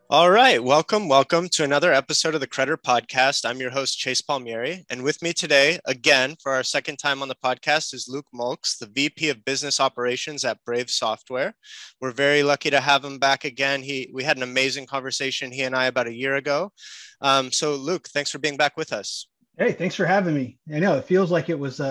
All right, welcome to another episode of the Credder Podcast. I'm your host, Chase Palmieri, and with me today, again, for our second time on the podcast is Luke Mulks, the VP of Business Operations at Brave Software. We're very lucky to have him back again. We had an amazing conversation, he and I, about a year ago. So Luke, thanks for being back with us. Hey, thanks for having me. I know it feels like it was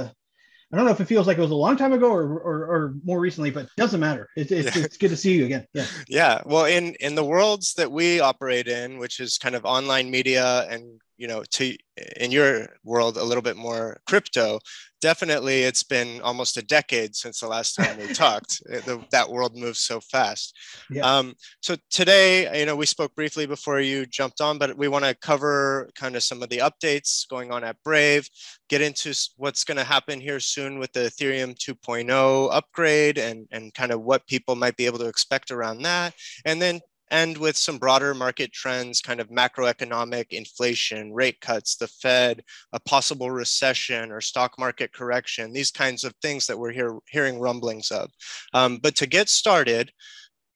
I don't know if it feels like it was a long time ago or more recently, but it doesn't matter. Yeah. It's good to see you again. Yeah. Yeah. Well, in the worlds that we operate in, which is kind of online media and, to in your world, a little bit more crypto, definitely it's been almost a decade since the last time we talked. That world moves so fast. Yeah. So today, we spoke briefly before you jumped on, but we want to cover kind of some of the updates going on at Brave, get into what's going to happen here soon with the Ethereum 2.0 upgrade and kind of what people might be able to expect around that. And then end with some broader market trends, kind of macroeconomic, inflation, rate cuts, the Fed, a possible recession or stock market correction, these kinds of things that we're hearing rumblings of. But to get started,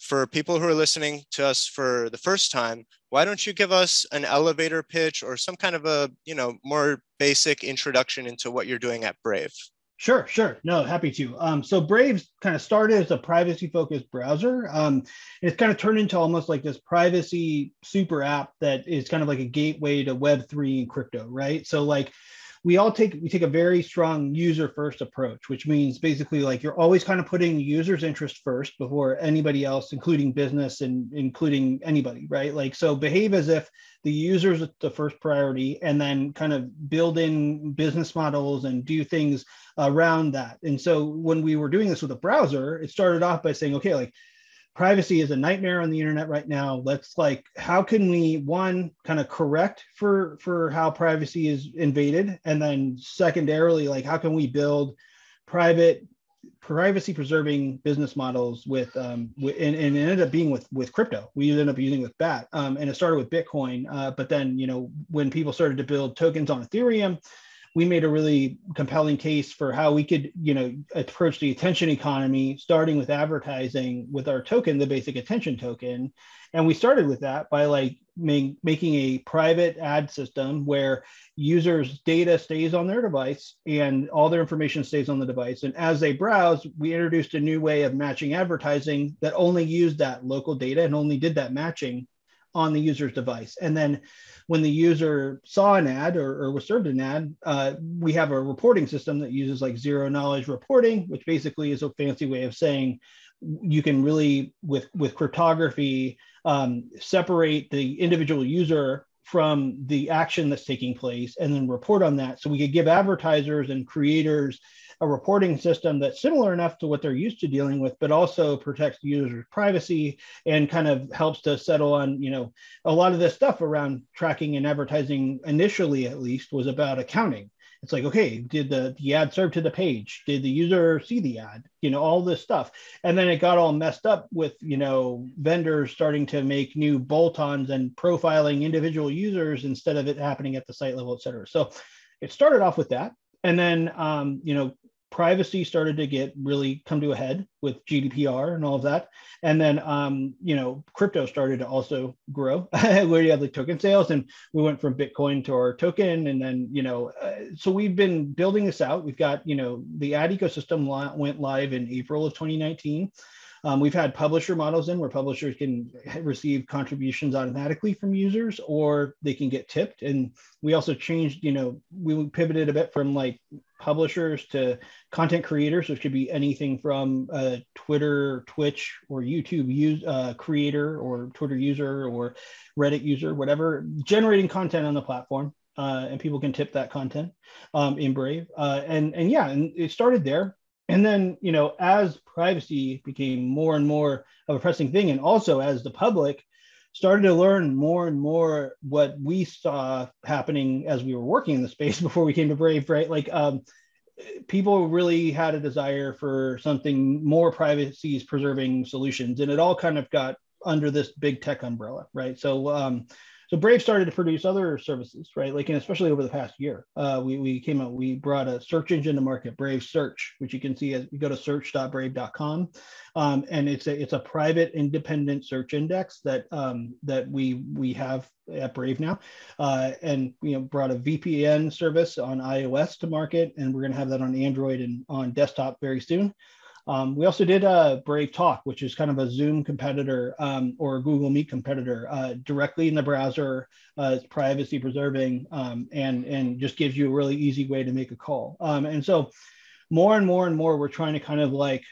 for people who are listening to us for the first time, why don't you give us an elevator pitch or some kind of a, more basic introduction into what you're doing at Brave? Sure. No, happy to. So Brave's kind of started as a privacy-focused browser. It's kind of turned into almost like this privacy super app that is kind of like a gateway to Web3 and crypto, right? So like we take a very strong user first approach, which means basically like you're always kind of putting users' interest first before anybody else, including business and including anybody, right? Like, so behave as if the user is the first priority, and then kind of build in business models and do things around that. And so when we were doing this with a browser, it started off by saying, okay, like privacy is a nightmare on the internet right now. Let's like, how can we, one, kind of correct for how privacy is invaded? And then secondarily, like, how can we build privacy preserving business models and it ended up being with crypto. We ended up using with BAT, and it started with Bitcoin. But then, when people started to build tokens on Ethereum, we made a really compelling case for how we could, approach the attention economy, starting with advertising with our token, the basic attention token. And we started with that by like making a private ad system where users' data stays on their device and all their information stays on the device. And as they browse, we introduced a new way of matching advertising that only used that local data and only did that matching on the user's device. And then when the user saw an ad or was served an ad, we have a reporting system that uses like zero knowledge reporting, which basically is a fancy way of saying you can really, with cryptography, separate the individual user from the action that's taking place and then report on that. So we could give advertisers and creators a reporting system that's similar enough to what they're used to dealing with, but also protects users' privacy and kind of helps to settle on, a lot of this stuff around tracking and advertising initially, at least, was about accounting. It's like, okay, did the ad serve to the page? Did the user see the ad? All this stuff. And then it got all messed up with, vendors starting to make new bolt-ons and profiling individual users instead of it happening at the site level, et cetera. So it started off with that. And then, privacy started to really come to a head with GDPR and all of that. And then, crypto started to also grow where you have the token sales, and we went from Bitcoin to our token. And then, so we've been building this out. We've got, the ad ecosystem went live in April of 2019. We've had publisher models in where publishers can receive contributions automatically from users, or they can get tipped. And we also changed, we pivoted a bit from like publishers to content creators, which could be anything from Twitter, Twitch, or YouTube creator, or Twitter user, or Reddit user, whatever, generating content on the platform. And people can tip that content in Brave. And it started there. And then, as privacy became more and more of a pressing thing, and also as the public started to learn more and more what we saw happening as we were working in the space before we came to Brave, right? Like people really had a desire for something more privacy preserving solutions. And it all kind of got under this big tech umbrella, right? So So Brave started to produce other services, right? Like, and especially over the past year, we brought a search engine to market, Brave Search, which you can see as you go to search.brave.com. And it's a private independent search index that we have at Brave now, and brought a VPN service on iOS to market, and we're going to have that on Android and on desktop very soon. We also did Brave Talk, which is kind of a Zoom competitor or a Google Meet competitor, directly in the browser. It's privacy preserving, and just gives you a really easy way to make a call. And so more and more, we're trying to kind of like,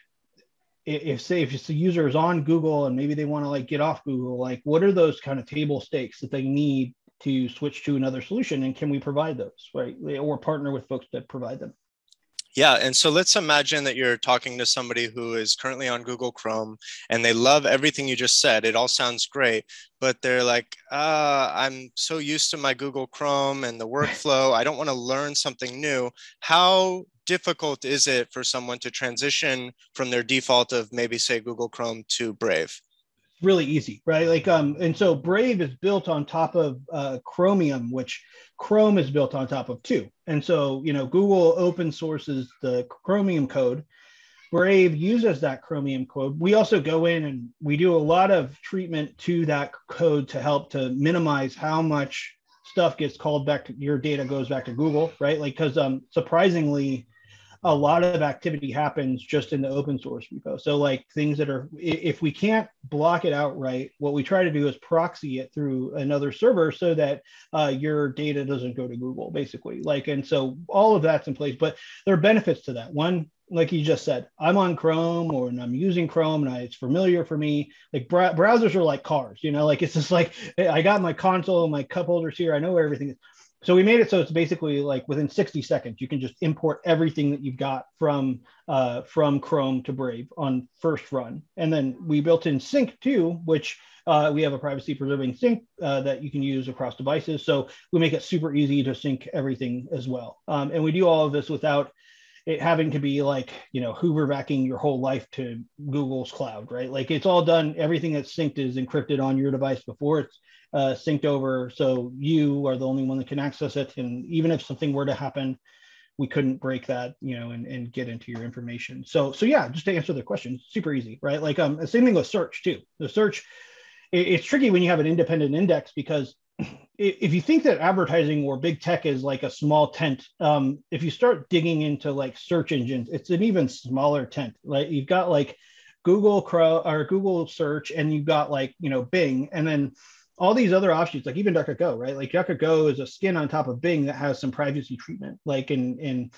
if the user is on Google and maybe they want to like get off Google, like what are those kind of table stakes that they need to switch to another solution, and can we provide those, right? Or partner with folks that provide them. Yeah. And so let's imagine that you're talking to somebody who is currently on Google Chrome and they love everything you just said. It all sounds great, but they're like, I'm so used to my Google Chrome and the workflow. I don't want to learn something new. How difficult is it for someone to transition from their default of maybe say Google Chrome to Brave? Really easy, right? Like, and so Brave is built on top of Chromium, which Chrome is built on top of too. And so, Google open sources the Chromium code. Brave uses that Chromium code. We also go in and we do a lot of treatment to that code to help to minimize how much stuff gets called back to your data goes back to Google, right? Like, because surprisingly, a lot of activity happens just in the open source repo. So like things that are, if we can't block it outright, what we try to do is proxy it through another server so that your data doesn't go to Google, basically. Like, and so all of that's in place, but there are benefits to that. One, like you just said, I'm on Chrome or I'm using Chrome and it's familiar for me. Like browsers are like cars, like it's just like, I got my console, my cup holders here. I know where everything is. So we made it so it's basically like within 60 seconds, you can just import everything that you've got from Chrome to Brave on first run. And then we built in sync too, which we have a privacy preserving sync that you can use across devices. So we make it super easy to sync everything as well. And we do all of this without it having to be like, Hoover vacuuming your whole life to Google's cloud, right? Like it's all done. Everything that's synced is encrypted on your device before it's synced over. So you are the only one that can access it. And even if something were to happen, we couldn't break that, and get into your information. So yeah, just to answer the question, super easy, right? Like the same thing with search too. The search, it's tricky when you have an independent index because if you think that advertising or big tech is like a small tent, if you start digging into like search engines, it's an even smaller tent. Like you've got like Google Chrome or Google search, and you've got like, Bing, and then all these other offshoots, like even DuckDuckGo, right? Like DuckDuckGo is a skin on top of Bing that has some privacy treatment. Like in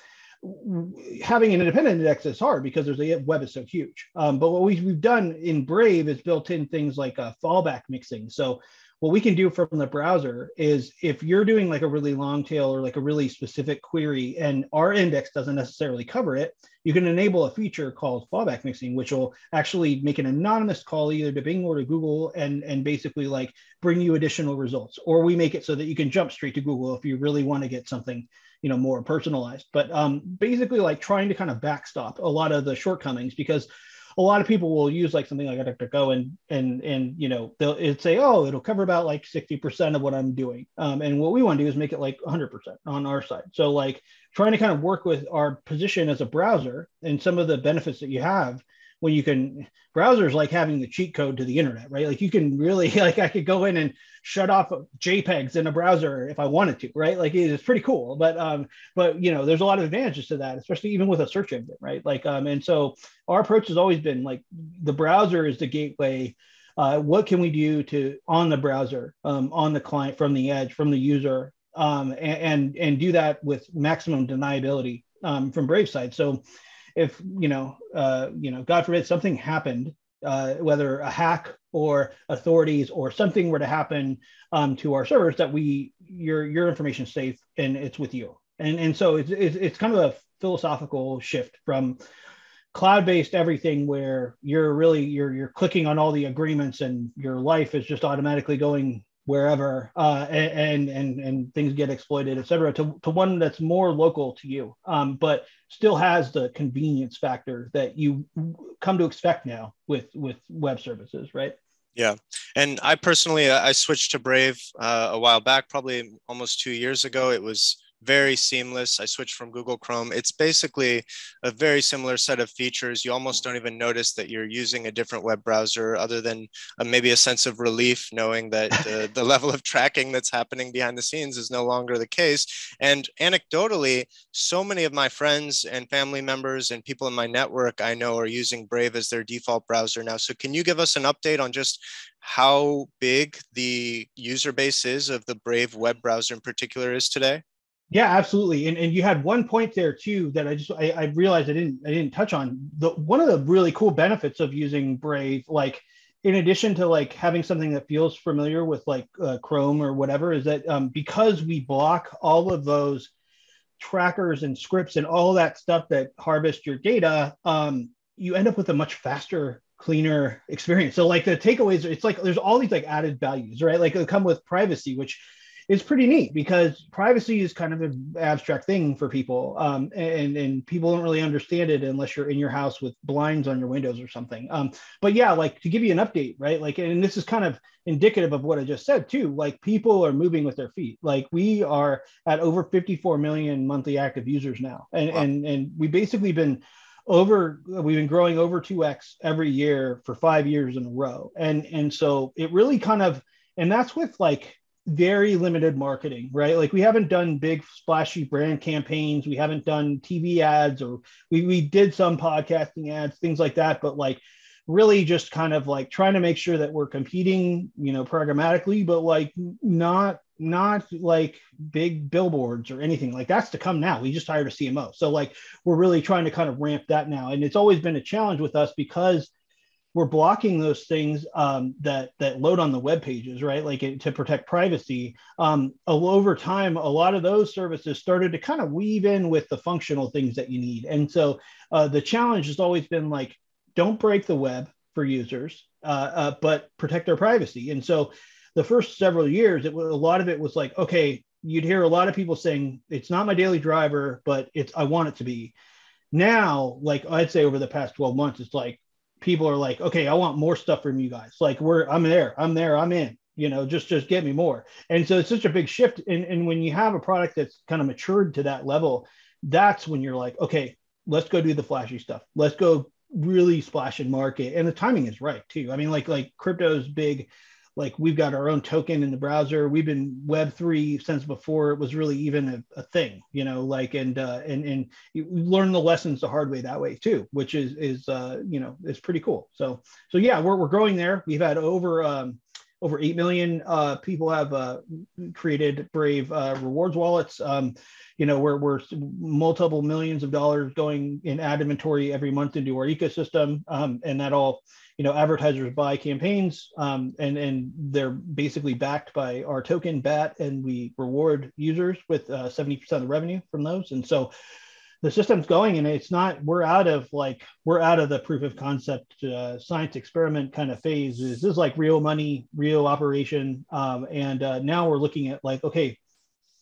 having an independent index is hard because the web is so huge. But what we've done in Brave is built in things like fallback mixing. So what we can do from the browser is if you're doing like a really long tail or like a really specific query and our index doesn't necessarily cover it, you can enable a feature called fallback mixing, which will actually make an anonymous call either to Bing or to Google and basically like bring you additional results. Or we make it so that you can jump straight to Google if you really want to get something more personalized. But basically like trying to kind of backstop a lot of the shortcomings, because a lot of people will use like something like DuckDuckGo and it'll say, oh, it'll cover about like 60% of what I'm doing. And what we want to do is make it like 100% on our side. So like trying to kind of work with our position as a browser and some of the benefits that you have when you can, browsers like having the cheat code to the internet, right? Like you can really, like I could go in and shut off JPEGs in a browser if I wanted to, right? Like it's pretty cool, but there's a lot of advantages to that, especially even with a search engine, right? Like, and so our approach has always been like the browser is the gateway. What can we do to on the browser, on the client, from the edge, from the user, and do that with maximum deniability from Brave side. So if God forbid something happened, whether a hack or authorities or something were to happen to our servers, that your information is safe and it's with you. And so it's kind of a philosophical shift from cloud-based everything where you're clicking on all the agreements and your life is just automatically going wherever and things get exploited, et cetera, to one that's more local to you, but still has the convenience factor that you come to expect now with web services, right? Yeah. And I personally, I switched to Brave a while back, probably almost 2 years ago. It was very seamless. I switched from Google Chrome. It's basically a very similar set of features. You almost don't even notice that you're using a different web browser, other than maybe a sense of relief knowing that the level of tracking that's happening behind the scenes is no longer the case. And anecdotally, so many of my friends and family members and people in my network I know are using Brave as their default browser now. So can you give us an update on just how big the user base is of the Brave web browser in particular is today? Yeah, absolutely. And you had one point there too that I realized I didn't touch on. The one of the really cool benefits of using Brave, like in addition to like having something that feels familiar with like Chrome or whatever, is that because we block all of those trackers and scripts and all that stuff that harvest your data, you end up with a much faster, cleaner experience. So like the takeaways, it's like there's all these like added values, right? Like they come with privacy, which is pretty neat because privacy is kind of an abstract thing for people, and people don't really understand it unless you're in your house with blinds on your windows or something. But yeah, like to give you an update, right? Like, and this is kind of indicative of what I just said too. Like people are moving with their feet. Like we are at over 54 million monthly active users now, and Wow. and we basically we've been growing over 2x every year for 5 years in a row, and so it really kind of, and that's with like very limited marketing, right? Like we haven't done big splashy brand campaigns. We haven't done TV ads, or we did some podcasting ads, things like that. But like really just kind of like trying to make sure that we're competing, programmatically, but like not like big billboards or anything like that's to come now. We just hired a CMO. So like we're really trying to kind of ramp that now. And it's always been a challenge with us because we're blocking those things that load on the web pages, right? Like to protect privacy. Over time, a lot of those services started to kind of weave in with the functional things that you need. And so the challenge has always been like, don't break the web for users, but protect their privacy. And so the first several years, a lot of it was like, okay, you'd hear a lot of people saying, it's not my daily driver, but I want it to be. Now, like I'd say over the past 12 months, it's like, people are like, okay, I want more stuff from you guys. Like I'm in, just get me more. And so it's such a big shift. And when you have a product that's kind of matured to that level, that's when you're like, okay, let's go do the flashy stuff. Let's go really splash and market. And the timing is right too. I mean, like crypto's big. Like we've got our own token in the browser. We've been Web3 since before it was really even a thing, and you learn the lessons the hard way that way too, which is pretty cool. So yeah, we're growing there. We've had over 8 million people have created Brave rewards wallets. We're multiple millions of dollars going in ad inventory every month into our ecosystem, and that all, advertisers buy campaigns, and they're basically backed by our token BAT, and we reward users with 70% of the revenue from those. And so the system's going, and it's not, we're out of the proof of concept science experiment kind of phase. This is like real money, real operation. And now we're looking at like, okay,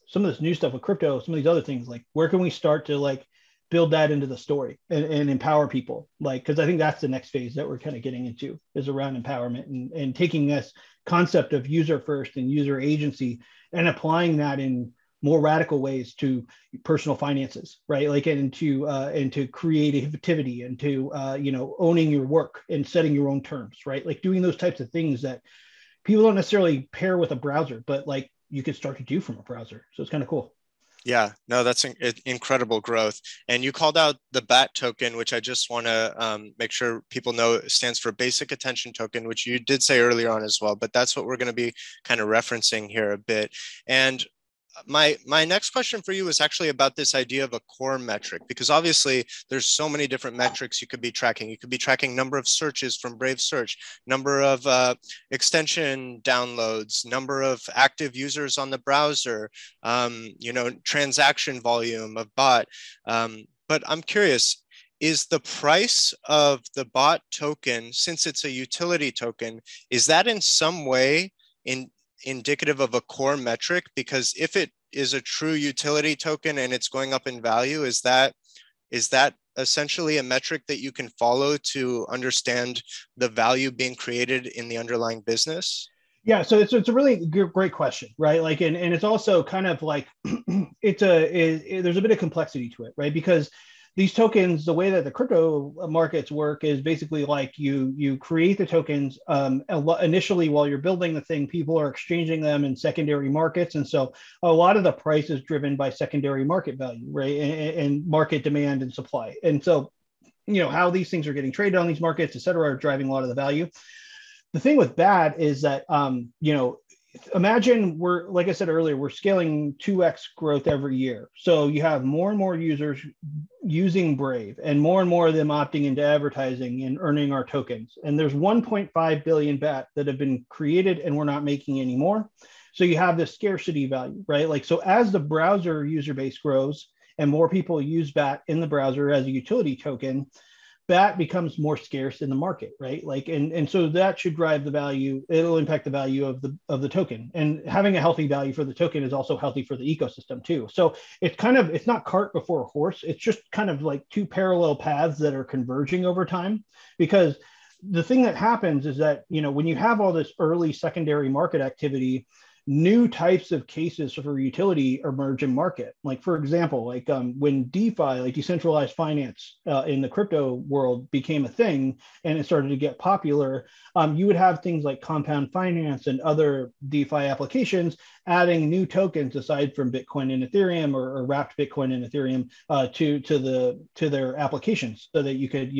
some of this new stuff with crypto, some of these other things, like where can we start to like build that into the story and empower people? Like, because I think that's the next phase that we're kind of getting into, is around empowerment and taking this concept of user first and user agency and applying that in more radical ways to personal finances, right? Like into creativity and to owning your work and setting your own terms, right? Like doing those types of things that people don't necessarily pair with a browser, but like you could start to do from a browser. So it's kind of cool. Yeah, no, that's incredible growth. And you called out the BAT token, which I just want to make sure people know stands for Basic Attention Token, which you did say earlier on as well. But that's what we're going to be kind of referencing here a bit. And my next question for you is actually about this idea of a core metric, because obviously there's so many different metrics you could be tracking. You could be tracking number of searches from Brave Search, number of extension downloads, number of active users on the browser, transaction volume of bot. But I'm curious, is the price of the bot token, since it's a utility token, is that in some way indicative of a core metric? Because if it is a true utility token and it's going up in value, is that Is that essentially a metric that you can follow to understand the value being created in the underlying business? Yeah, so it's a really great question, right? Like, and it's also kind of like there's a bit of complexity to it, right? Because these tokens, the way that the crypto markets work is basically like you create the tokens initially while you're building the thing. People are exchanging them in secondary markets, and so a lot of the price is driven by secondary market value, right? And market demand and supply, and so how these things are getting traded on these markets, et cetera, are driving a lot of the value. The thing with BAT is that, imagine like I said earlier, we're scaling 2x growth every year. So you have more and more users using Brave and more of them opting into advertising and earning our tokens. And there's 1.5 billion BAT that have been created and we're not making any more. So you have this scarcity value, right? Like, so as the browser user base grows and more people use BAT in the browser as a utility token, BAT becomes more scarce in the market, right? Like, and so that should drive the value. It'll impact the value of the token, and having a healthy value for the token is also healthy for the ecosystem too. So it's not cart before a horse. It's just kind of like two parallel paths that are converging over time. Because the thing that happens is that when you have all this early secondary market activity, new types of cases for utility emerge in market. Like, for example, like when DeFi, like decentralized finance in the crypto world became a thing and it started to get popular, you would have things like compound finance and other DeFi applications adding new tokens aside from Bitcoin and Ethereum or wrapped Bitcoin and Ethereum to their applications so that you could,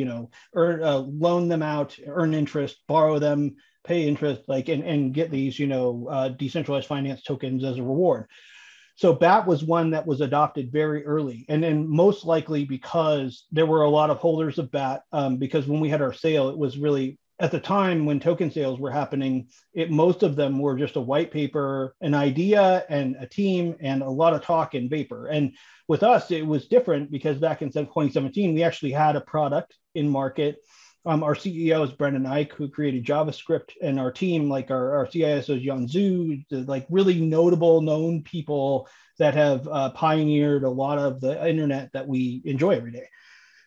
earn, loan them out, earn interest, borrow them, pay interest, like, and get these, decentralized finance tokens as a reward. So BAT was one that was adopted very early, and then most likely because there were a lot of holders of BAT. Because when we had our sale, it was really at the time when token sales were happening, most of them were just a white paper, an idea, and a team, and a lot of talk and vapor. And with us, it was different because back in 2017, we actually had a product in market. Our CEO is Brendan Ike, who created JavaScript, and our team, like our CISO is Yan Zhu, like really notable, known people that have pioneered a lot of the internet that we enjoy every day.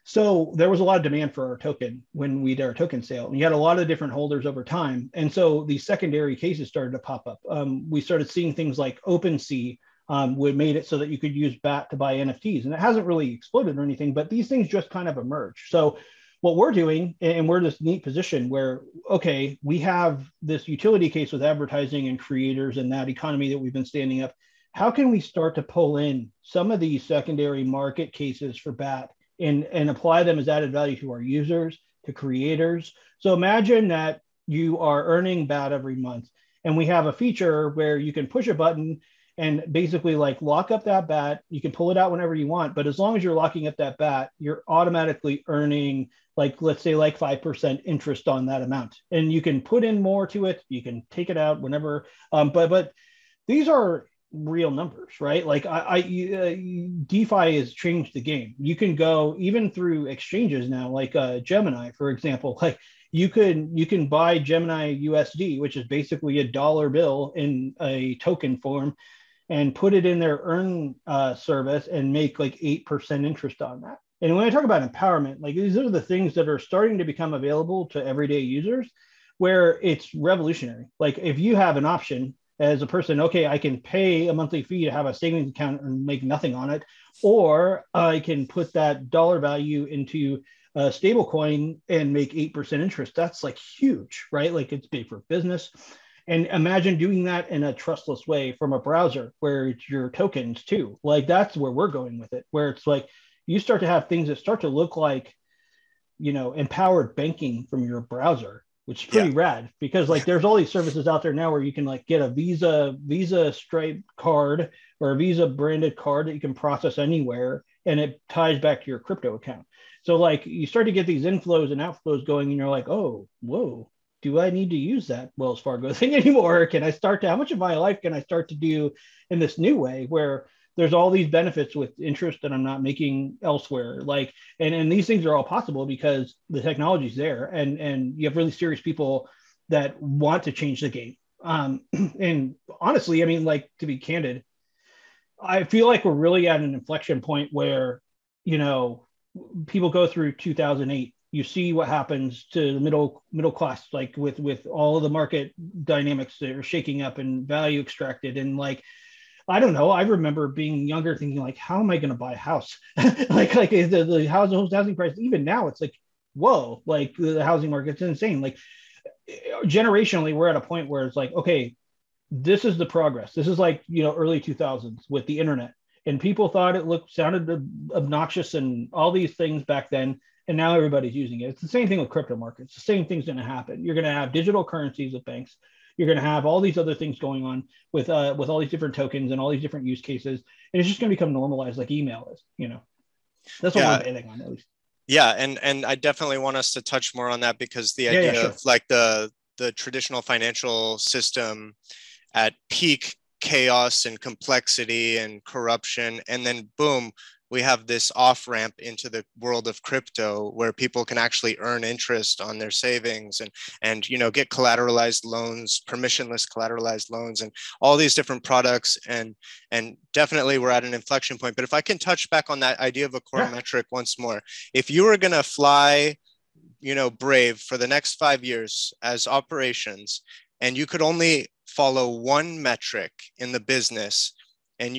So there was a lot of demand for our token when we did our token sale. And you had a lot of different holders over time. And so these secondary cases started to pop up. We started seeing things like OpenSea, would made it so that you could use BAT to buy NFTs. And it hasn't really exploded or anything, but these things just kind of emerge. So what we're doing, and we're in this neat position where, okay, we have this utility case with advertising and creators and that economy that we've been standing up. How can we start to pull in some of these secondary market cases for BAT and apply them as added value to our users, to creators? So imagine that you are earning BAT every month, and we have a feature where you can push a button and basically like lock up that BAT. You can pull it out whenever you want, but as long as you're locking up that BAT, you're automatically earning, like, let's say like 5% interest on that amount. And you can put in more to it. You can take it out whenever. But these are real numbers, right? Like DeFi has changed the game. You can go even through exchanges now, like Gemini, for example. Like you can buy Gemini USD, which is basically a dollar bill in a token form, and put it in their earn service and make like 8% interest on that. And when I talk about empowerment, like these are the things that are starting to become available to everyday users, where it's revolutionary. Like if you have an option as a person, okay, I can pay a monthly fee to have a savings account and make nothing on it, or I can put that dollar value into a stable coin and make 8% interest. That's like huge, right? Like it's big for business. And imagine doing that in a trustless way from a browser where it's your tokens too. Like that's where we're going with it, where it's like you start to have things that start to look like, empowered banking from your browser, which is pretty rad, because like there's all these services out there now where you can like get a Visa Stripe card or a Visa branded card that you can process anywhere, and it ties back to your crypto account. So like you start to get these inflows and outflows going, and you're like, oh, whoa, do I need to use that Wells Fargo thing anymore? How much of my life can I start to do in this new way where there's all these benefits with interest that I'm not making elsewhere? Like, and these things are all possible because the technology's there, and you have really serious people that want to change the game. And honestly, I mean, like, to be candid, I feel like we're really at an inflection point where, people go through 2008, you see what happens to the middle class, like with all of the market dynamics that are shaking up and value extracted. And like, I don't know, I remember being younger thinking like, how am I going to buy a house? like the housing price, even now it's like, whoa, like the housing market's insane. Like generationally, we're at a point where it's like, okay, this is the progress. This is like, early 2000s with the internet, and people thought it sounded obnoxious and all these things back then. And now everybody's using it. It's the same thing with crypto markets. The same thing's going to happen. You're going to have digital currencies with banks. You're going to have all these other things going on with all these different tokens and all these different use cases. And it's just going to become normalized like email is, That's what I'm betting on, at least. Yeah. And I definitely want us to touch more on that, because the idea of like the traditional financial system at peak chaos and complexity and corruption, and then boom, we have this off ramp into the world of crypto where people can actually earn interest on their savings and get collateralized loans, permissionless collateralized loans, and all these different products. And definitely we're at an inflection point. But if I can touch back on that idea of a core metric once more, if you were going to fly, Brave for the next 5 years as operations, and you could only follow one metric in the business, and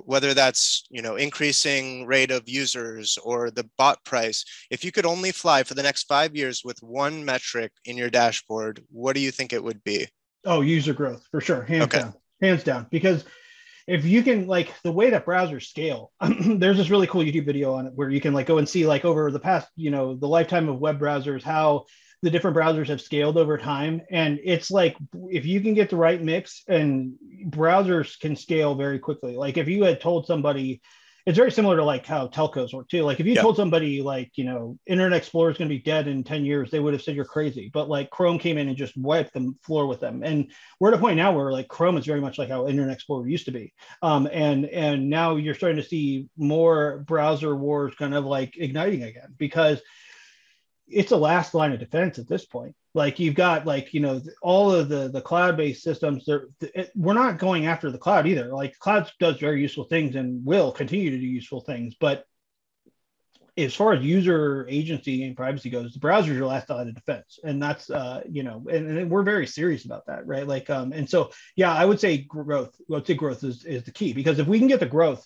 whether that's increasing rate of users or the bot price, if you could only fly for the next 5 years with one metric in your dashboard, what do you think it would be? Oh, user growth for sure, hands down. Because if you can, like, the way that browsers scale, there's this really cool YouTube video on it where you can like go and see like over the past, the lifetime of web browsers, how the different browsers have scaled over time. And it's like, if you can get the right mix, and browsers can scale very quickly. Like if you had told somebody, it's very similar to like how telcos work too. Like if you told somebody like, Internet Explorer is going to be dead in 10 years, they would have said you're crazy. But like Chrome came in and just wiped the floor with them. And we're at a point now where like Chrome is very much like how Internet Explorer used to be. And now you're starting to see more browser wars kind of like igniting again, because it's a last line of defense at this point. Like you've got like, all of the cloud-based systems, we're not going after the cloud either. Like cloud does very useful things and will continue to do useful things. But as far as user agency and privacy goes, the browser is your last line of defense. And that's, and we're very serious about that, right? Like, and so, yeah, I would say growth. I would say growth is the key, because if we can get the growth,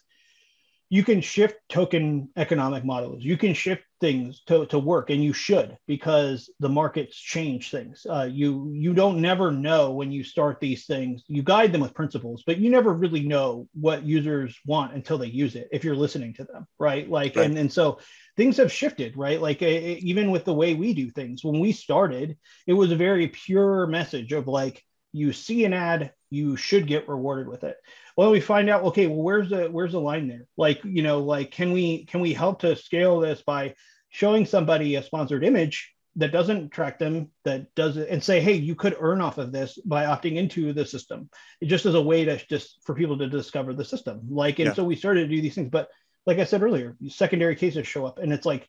you can shift token economic models. You can shift things to work, and you should, because the markets change things. You don't never know when you start these things. You guide them with principles, but you never really know what users want until they use it, if you're listening to them, right? Like, right. And so things have shifted, right? Like even with the way we do things, when we started, it was a very pure message of like, you see an ad, you should get rewarded with it. Well, we find out, okay, well, where's the line there? Like, like, can we help to scale this by showing somebody a sponsored image that doesn't track them, that does it, and say, hey, you could earn off of this by opting into the system. It just as a way to just for people to discover the system. Like, and so we started to do these things. But like I said earlier, secondary cases show up, and it's like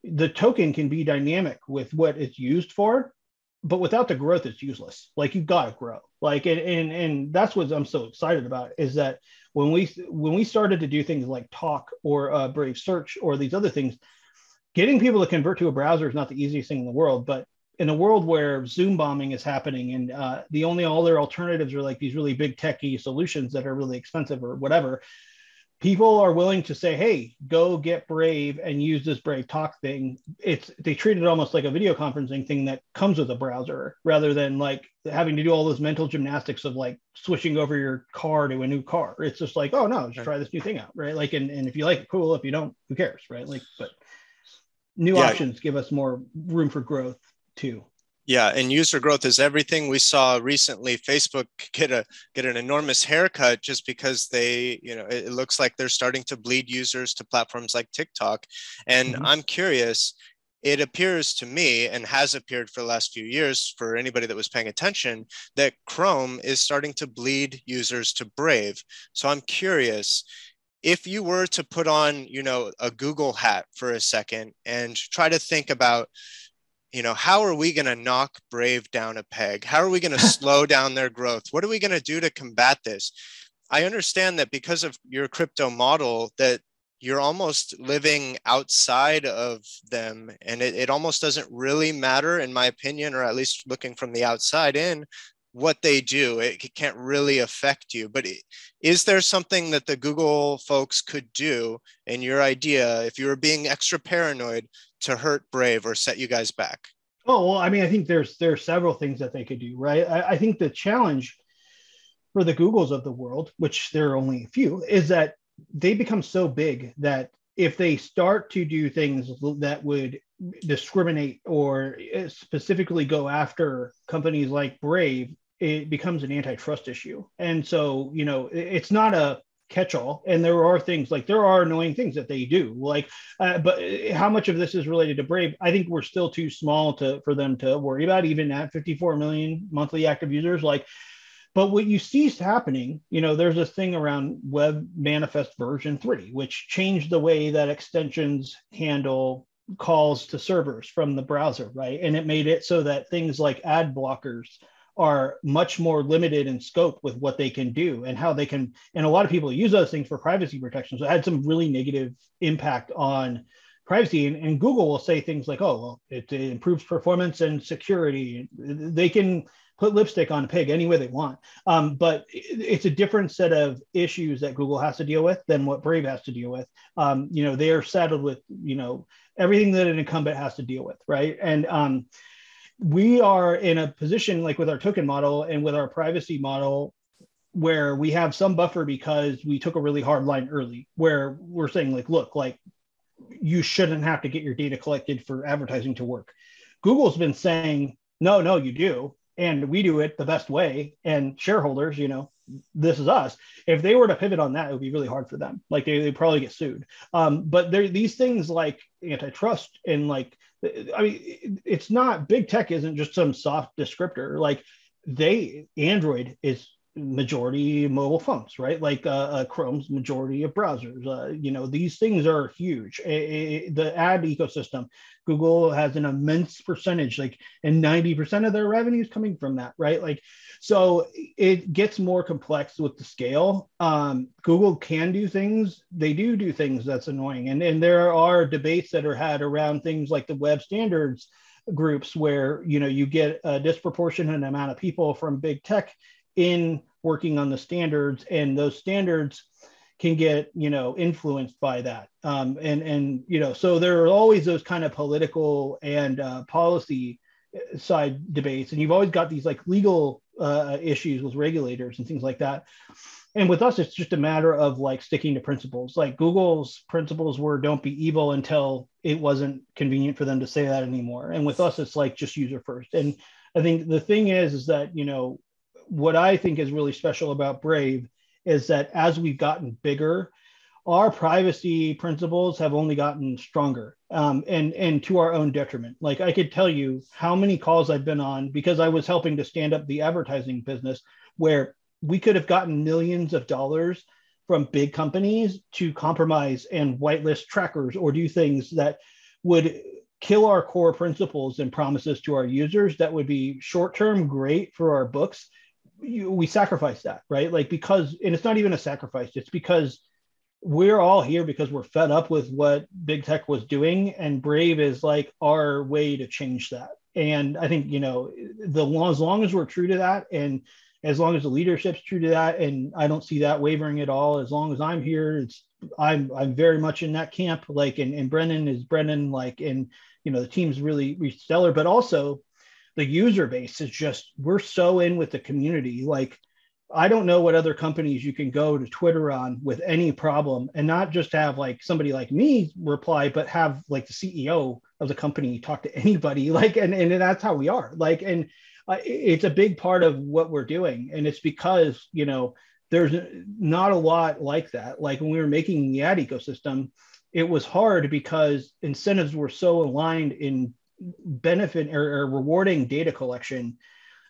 the token can be dynamic with what it's used for, but without the growth, it's useless. Like you've got to grow. Like, and that's what I'm so excited about, is that when we started to do things like Talk or Brave Search or these other things, getting people to convert to a browser is not the easiest thing in the world. But in a world where Zoom bombing is happening, and all their alternatives are like these really big techie solutions that are really expensive or whatever, people are willing to say, hey, go get Brave and use this Brave Talk thing. They treat it almost like a video conferencing thing that comes with a browser, rather than like having to do all those mental gymnastics of like switching over your car to a new car. It's just like, oh no, just try this new thing out, right? Like, and if you like it, cool. If you don't, who cares, right? Like, but new options give us more room for growth too. Yeah, and user growth is everything. We saw recently Facebook get an enormous haircut just because they, it looks like they're starting to bleed users to platforms like TikTok. And I'm curious, it appears to me, and has appeared for the last few years for anybody that was paying attention, that Chrome is starting to bleed users to Brave. So I'm curious, if you were to put on, a Google hat for a second and try to think about, how are we going to knock Brave down a peg? How are we going to slow down their growth? What are we going to do to combat this? I understand that because of your crypto model that, you're almost living outside of them. And it almost doesn't really matter, in my opinion, or at least looking from the outside in, what they do. It can't really affect you. But is there something that the Google folks could do, in your idea, if you were being extra paranoid, to hurt Brave or set you guys back? Oh, well, I mean, I think there's several things that they could do, right? I think the challenge for the Googles of the world, which there are only a few, is that they become so big that if they start to do things that would discriminate or specifically go after companies like Brave, it becomes an antitrust issue. And so, it's not a catch-all, and there are things like, there are annoying things that they do, like but how much of this is related to Brave? I think we're still too small for them to worry about, even at 54 million monthly active users. But what you see happening, there's this thing around Web Manifest version 3, which changed the way that extensions handle calls to servers from the browser, right? And it made it so that things like ad blockers are much more limited in scope with what they can do and how they can. And a lot of people use those things for privacy protection. So it had some really negative impact on privacy. And Google will say things like, oh, well, it improves performance and security. They can put lipstick on a pig any way they want. But it's a different set of issues that Google has to deal with than what Brave has to deal with. They are saddled with, everything that an incumbent has to deal with, right? And we are in a position, like with our token model and with our privacy model, where we have some buffer because we took a really hard line early, where we're saying, like, look, like, you shouldn't have to get your data collected for advertising to work. Google's been saying, no, you do. And we do it the best way. And shareholders, this is us. If they were to pivot on that, it would be really hard for them. Like, they'd probably get sued. But there, these things like antitrust and it's not, big tech isn't just some soft descriptor. Like, Android is majority mobile phones, right? Like Chrome's majority of browsers. These things are huge. The ad ecosystem, Google has an immense percentage, and 90% of their revenue is coming from that, right? So it gets more complex with the scale. Google can do things. They do things that's annoying. And there are debates that are had around things like the web standards groups, where, you get a disproportionate amount of people from big tech in working on the standards, and those standards can get, influenced by that. So there are always those kind of political and policy side debates. And you've always got these legal issues with regulators and things like that. And with us, it's just a matter of sticking to principles. Like, Google's principles were don't be evil until it wasn't convenient for them to say that anymore. And with us, it's just user first. And I think the thing is that, what I think is really special about Brave is that as we've gotten bigger, our privacy principles have only gotten stronger, and to our own detriment. Like, I could tell you how many calls I've been on because I was helping to stand up the advertising business, where we could have gotten millions of dollars from big companies to compromise and whitelist trackers or do things that would kill our core principles and promises to our users that would be short-term great for our books. We sacrifice that, right? Because, and it's not even a sacrifice, it's because we're all here because we're fed up with what big tech was doing, and Brave is our way to change that. And I think, as long as we're true to that, and as long as the leadership's true to that, and I don't see that wavering at all, as long as I'm here, I'm very much in that camp. And Brennan is Brennan, and the team's really stellar, but also the user base is just, we're so in with the community. I don't know what other companies you can go to Twitter on with any problem and not just have somebody like me reply, but have the CEO of the company talk to anybody. And that's how we are. It's a big part of what we're doing. And it's because, there's not a lot like that. When we were making the ad ecosystem, it was hard because incentives were so aligned in benefit or rewarding data collection,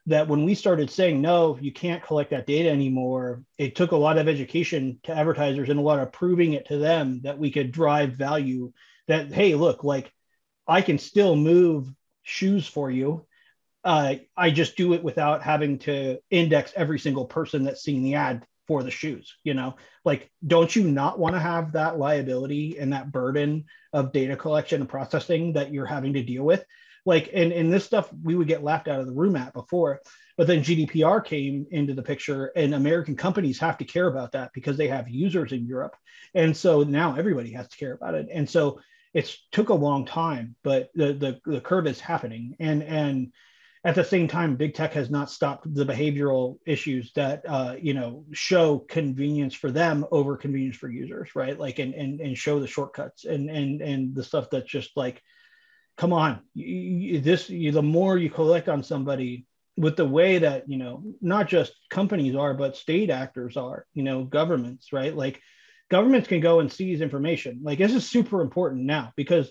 that when we started saying, no, you can't collect that data anymore, it took a lot of education to advertisers and a lot of proving it to them that we could drive value, that, hey, look, I can still move shoes for you. I just do it without having to index every single person that's seeing the ad for the shoes, you know, like, don't you not want to have that liability and that burden of data collection and processing that you're having to deal with? Like, and this stuff we would get laughed out of the room at before, but then GDPR came into the picture, and American companies have to care about that because they have users in Europe. And so now everybody has to care about it. And so it's took a long time, but the curve is happening. And at the same time, big tech has not stopped the behavioral issues that show convenience for them over convenience for users, right? Like, and show the shortcuts and the stuff that's just like, come on, the more you collect on somebody, with the way that, you know, not just companies are, but state actors are, you know, governments, right? Like, governments can go and seize information. Like, this is super important now because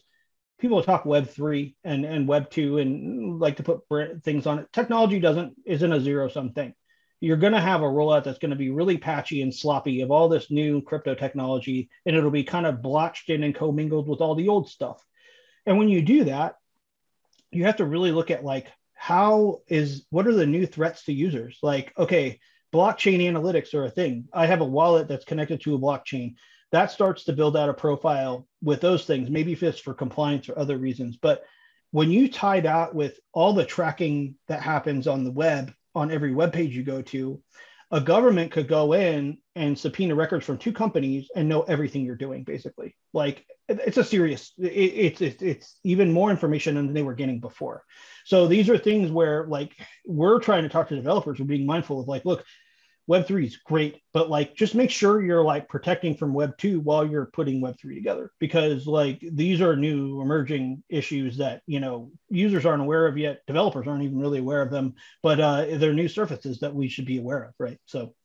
people talk Web3 and Web2 and like to put things on it. Technology isn't a zero-sum thing. You're going to have a rollout that's going to be really patchy and sloppy of all this new crypto technology, and it'll be kind of blotched in and commingled with all the old stuff. And when you do that, you have to really look at like, what are the new threats to users? Like, okay, blockchain analytics are a thing. I have a wallet that's connected to a blockchain. That starts to build out a profile with those things, maybe if it's for compliance or other reasons. But when you tie that with all the tracking that happens on the web, on every web page you go to, a government could go in and subpoena records from two companies and know everything you're doing, basically. Like, it's even more information than they were getting before. So these are things where, like, we're trying to talk to developers. We're being mindful of like, look, Web3 is great, but like, just make sure you're like protecting from Web2 while you're putting Web3 together, because like, these are new emerging issues that, you know, users aren't aware of yet. Developers aren't even really aware of them, but they're new surfaces that we should be aware of, right? So.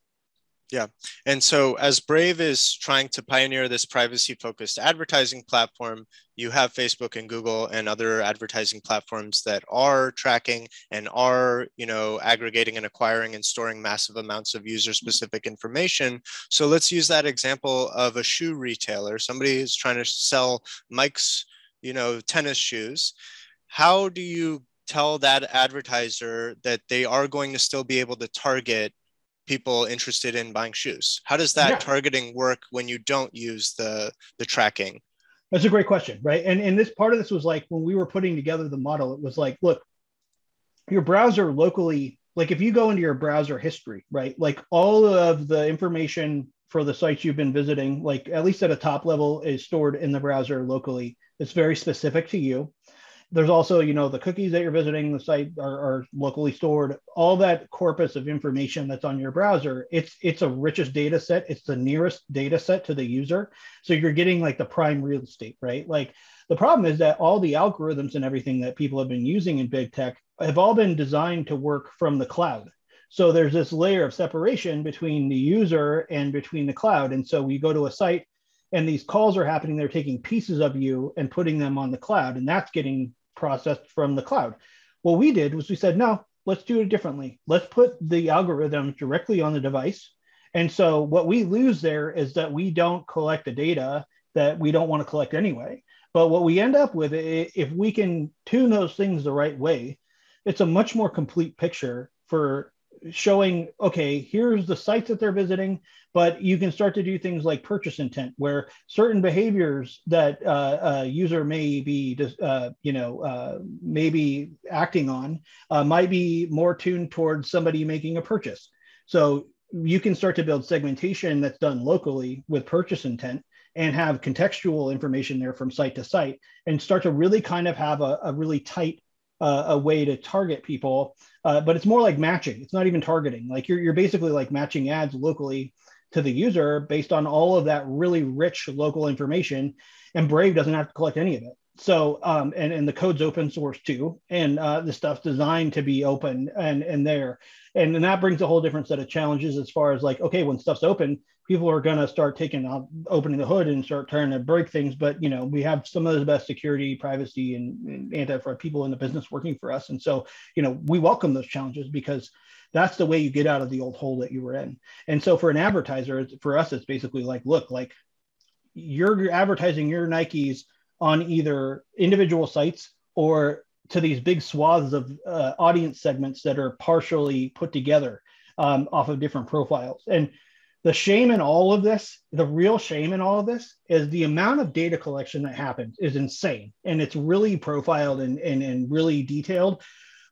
Yeah. And so as Brave is trying to pioneer this privacy-focused advertising platform, you have Facebook and Google and other advertising platforms that are tracking and are, you know, aggregating and acquiring and storing massive amounts of user-specific information. So let's use that example of a shoe retailer. Somebody is trying to sell Mike's, you know, tennis shoes. How do you tell that advertiser that they are going to still be able to target people interested in buying shoes? How does that targeting work when you don't use the tracking? That's a great question, right? And this part of this was like, when we were putting together the model, it was like, look, your browser locally, like if you go into your browser history, right? Like all of the information for the sites you've been visiting, like at least at a top level, is stored in the browser locally. It's very specific to you. There's also, you know, the cookies that you're visiting the site are locally stored. All that corpus of information that's on your browser, it's a richest data set. It's the nearest data set to the user. So you're getting like the prime real estate, right? Like, the problem is that all the algorithms and everything that people have been using in big tech have all been designed to work from the cloud. So there's this layer of separation between the user and between the cloud. And so we go to a site and these calls are happening. They're taking pieces of you and putting them on the cloud, and that's getting processed from the cloud. What we did was we said, no, let's do it differently. Let's put the algorithm directly on the device. And so what we lose there is that we don't collect the data that we don't want to collect anyway. But what we end up with, if we can tune those things the right way, it's a much more complete picture for showing, okay, here's the sites that they're visiting, but you can start to do things like purchase intent, where certain behaviors that a user may be, maybe acting on might be more tuned towards somebody making a purchase. So you can start to build segmentation that's done locally with purchase intent and have contextual information there from site to site, and start to really kind of have a really tight a way to target people, but it's more like matching. It's not even targeting. Like you're basically like matching ads locally to the user based on all of that really rich local information, and Brave doesn't have to collect any of it. So, and the code's open source too, and the stuff's designed to be open and there. And then that brings a whole different set of challenges as far as like, okay, when stuff's open, people are going to start opening the hood and start trying to break things. But, you know, we have some of the best security, privacy, and anti-fraud people in the business working for us. And so, you know, we welcome those challenges because that's the way you get out of the old hole that you were in. And so for an advertiser, for us, it's basically like, look, like you're advertising your Nikes on either individual sites or to these big swaths of audience segments that are partially put together off of different profiles. And The shame in all of this, the real shame in all of this, is the amount of data collection that happens is insane. And it's really profiled and really detailed.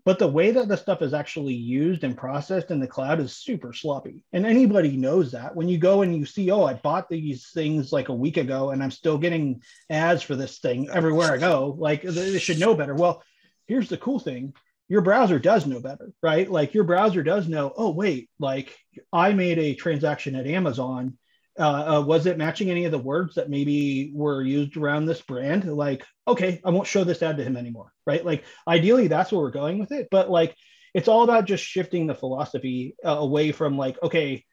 But the way that the stuff is actually used and processed in the cloud is super sloppy. And anybody knows that. When you go and you see, oh, I bought these things like a week ago and I'm still getting ads for this thing everywhere I go, like they should know better. Well, here's the cool thing. Your browser does know better, right? Like your browser does know, oh, wait, like I made a transaction at Amazon. Was it matching any of the words that maybe were used around this brand? Like, okay, I won't show this ad to him anymore, right? Like ideally that's where we're going with it. But like, it's all about just shifting the philosophy away from like, okay,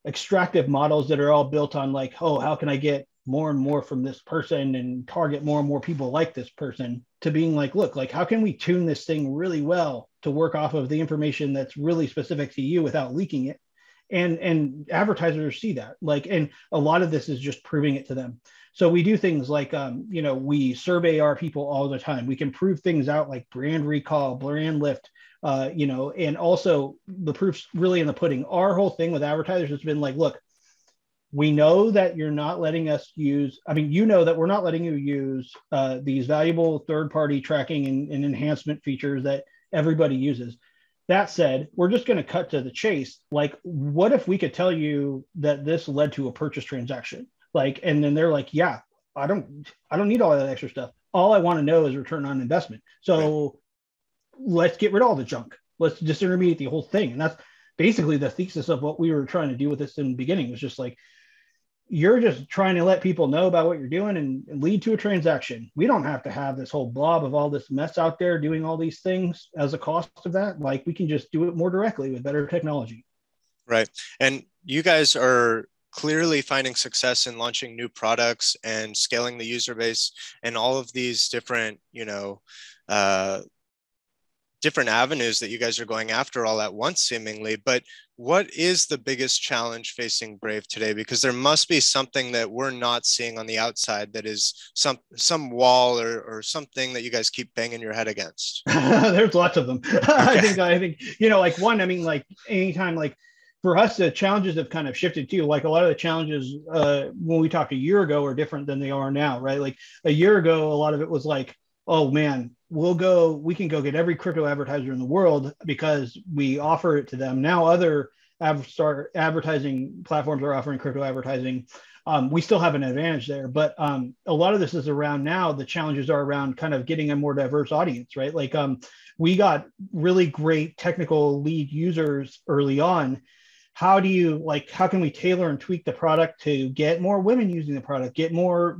extractive models that are all built on like, oh, how can I get more and more from this person and target more and more people like this person, to being like, look, like how can we tune this thing really well to work off of the information that's really specific to you without leaking it. And advertisers see that, like, and a lot of this is just proving it to them. So we do things like, we survey our people all the time. We can prove things out like brand recall, brand lift, and also the proof's really in the pudding. Our whole thing with advertisers has been like, look, we know that you're not letting us use, that we're not letting you use these valuable third-party tracking and enhancement features that everybody uses. That said, we're just going to cut to the chase. Like, what if we could tell you that this led to a purchase transaction? Like, and then they're like, yeah, I don't need all that extra stuff. All I want to know is return on investment. So let's get rid of all the junk. Let's disintermediate the whole thing. And that's basically the thesis of what we were trying to do with this in the beginning, was just like, you're just trying to let people know about what you're doing and lead to a transaction. We don't have to have this whole blob of all this mess out there doing all these things as a cost of that. Like we can just do it more directly with better technology. Right. And you guys are clearly finding success in launching new products and scaling the user base and all of these different, different avenues that you guys are going after all at once seemingly. But what is the biggest challenge facing Brave today? Because there must be something that we're not seeing on the outside that is some wall or something that you guys keep banging your head against. There's lots of them. Okay. I think, like one, like anytime, like for us, the challenges have kind of shifted too. Like a lot of the challenges when we talked a year ago are different than they are now, right? Like a year ago, a lot of it was like, oh man, we can go get every crypto advertiser in the world because we offer it to them. Now other advertising platforms are offering crypto advertising. We still have an advantage there, but a lot of this is around now. The challenges are around kind of getting a more diverse audience, right? Like we got really great technical lead users early on. How can we tailor and tweak the product to get more women using the product, get more,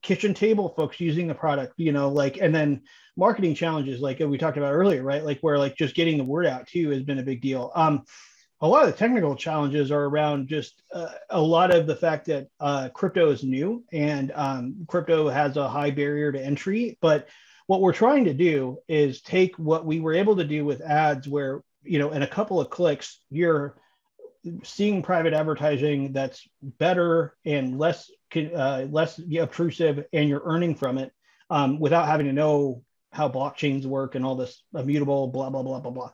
kitchen table folks using the product, and then marketing challenges like we talked about earlier, right? Like where like just getting the word out too has been a big deal. A lot of the technical challenges are around just a lot of the fact that crypto is new and crypto has a high barrier to entry. But what we're trying to do is take what we were able to do with ads where, in a couple of clicks, you're seeing private advertising that's better and less obtrusive, and you're earning from it without having to know how blockchains work and all this immutable blah blah blah blah blah.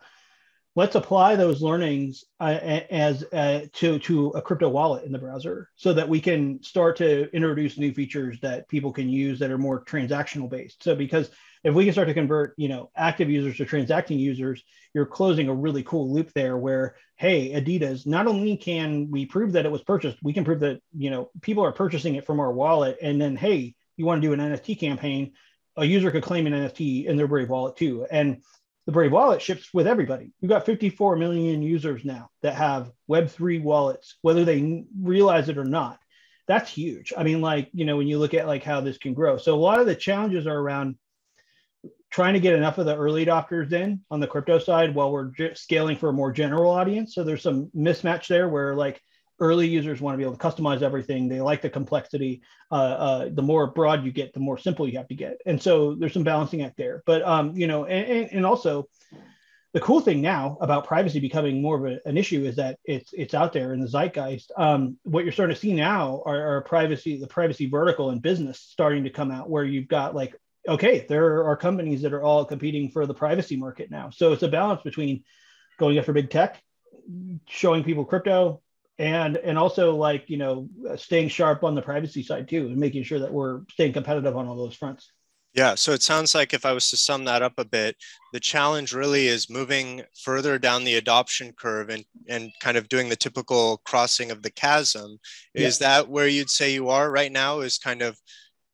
Let's apply those learnings to a crypto wallet in the browser so that we can start to introduce new features that people can use that are more transactional based. So because if we can start to convert, active users to transacting users, you're closing a really cool loop there where, hey, Adidas, not only can we prove that it was purchased, we can prove that, people are purchasing it from our wallet. And then, hey, you want to do an NFT campaign, a user could claim an NFT in their Brave wallet too. And the Brave wallet ships with everybody. We've got 54 million users now that have Web3 wallets, whether they realize it or not. That's huge. I mean, when you look at how this can grow. So a lot of the challenges are around trying to get enough of the early adopters in on the crypto side while we're scaling for a more general audience. So there's some mismatch there where early users want to be able to customize everything. They like the complexity. The more broad you get, the more simple you have to get. And so there's some balancing act there. But, and also the cool thing now about privacy becoming more of an issue is that it's out there in the zeitgeist. What you're starting to see now are the privacy vertical in business starting to come out where you've got okay, there are companies that are all competing for the privacy market now. So it's a balance between going after big tech, showing people crypto, and also like, staying sharp on the privacy side too, and making sure that we're staying competitive on all those fronts. Yeah, so it sounds like if I was to sum that up a bit, the challenge really is moving further down the adoption curve and kind of doing the typical crossing of the chasm. Is that where you'd say you are right now, is kind of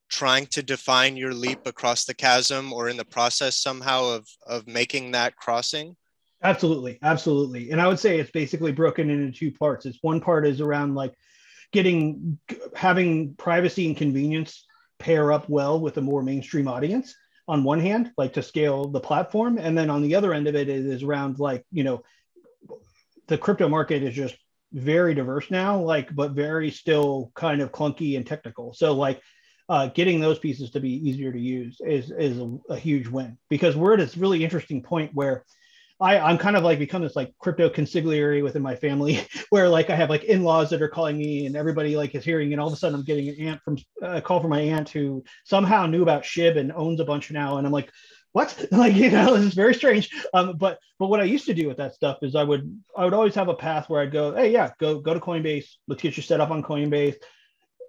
trying to define your leap across the chasm, or in the process somehow of making that crossing? Absolutely. Absolutely. And I would say it's basically broken into two parts. It's one part is around like having privacy and convenience pair up well with a more mainstream audience on one hand, like to scale the platform. And then on the other end of it is around like, the crypto market is just very diverse now, like, but very still kind of clunky and technical. So like getting those pieces to be easier to use is a huge win, because we're at this really interesting point where I'm kind of like become this like crypto consigliere within my family, where like I have like in-laws that are calling me and everybody like is hearing, and all of a sudden I'm getting a call from my aunt who somehow knew about SHIB and owns a bunch now. And I'm like, what? Like, this is very strange. But what I used to do with that stuff is I would always have a path where I'd go, hey, yeah, go to Coinbase. Let's get you set up on Coinbase.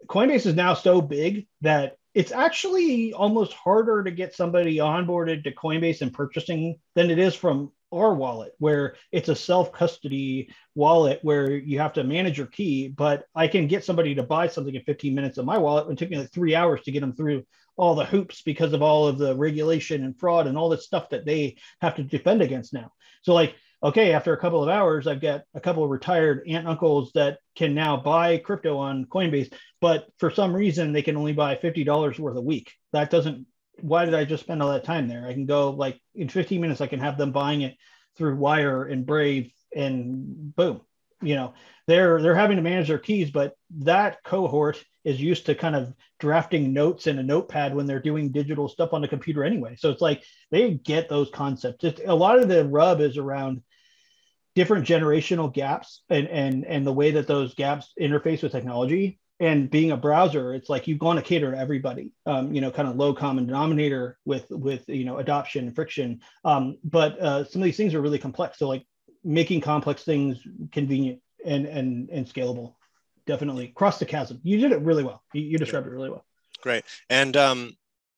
Coinbase is now so big that it's actually almost harder to get somebody onboarded to Coinbase and purchasing than it is from our wallet, where it's a self-custody wallet where you have to manage your key. But I can get somebody to buy something in 15 minutes of my wallet. It took me like 3 hours to get them through all the hoops because of all of the regulation and fraud and all this stuff that they have to defend against now. So like, okay, after a couple of hours, I've got a couple of retired aunt uncles that can now buy crypto on Coinbase, but for some reason they can only buy $50 worth a week. That doesn't, why did I just spend all that time there? I can go like in 15 minutes, I can have them buying it through Wire and Brave, and boom, they're having to manage their keys, but that cohort is used to kind of drafting notes in a notepad when they're doing digital stuff on the computer anyway. So it's like they get those concepts. A lot of the rub is around different generational gaps and the way that those gaps interface with technology. And being a browser, it's like you want to cater to everybody, kind of low common denominator with adoption and friction. But some of these things are really complex. So like making complex things convenient and scalable, definitely cross the chasm. You did it really well. You described it really well. Great. And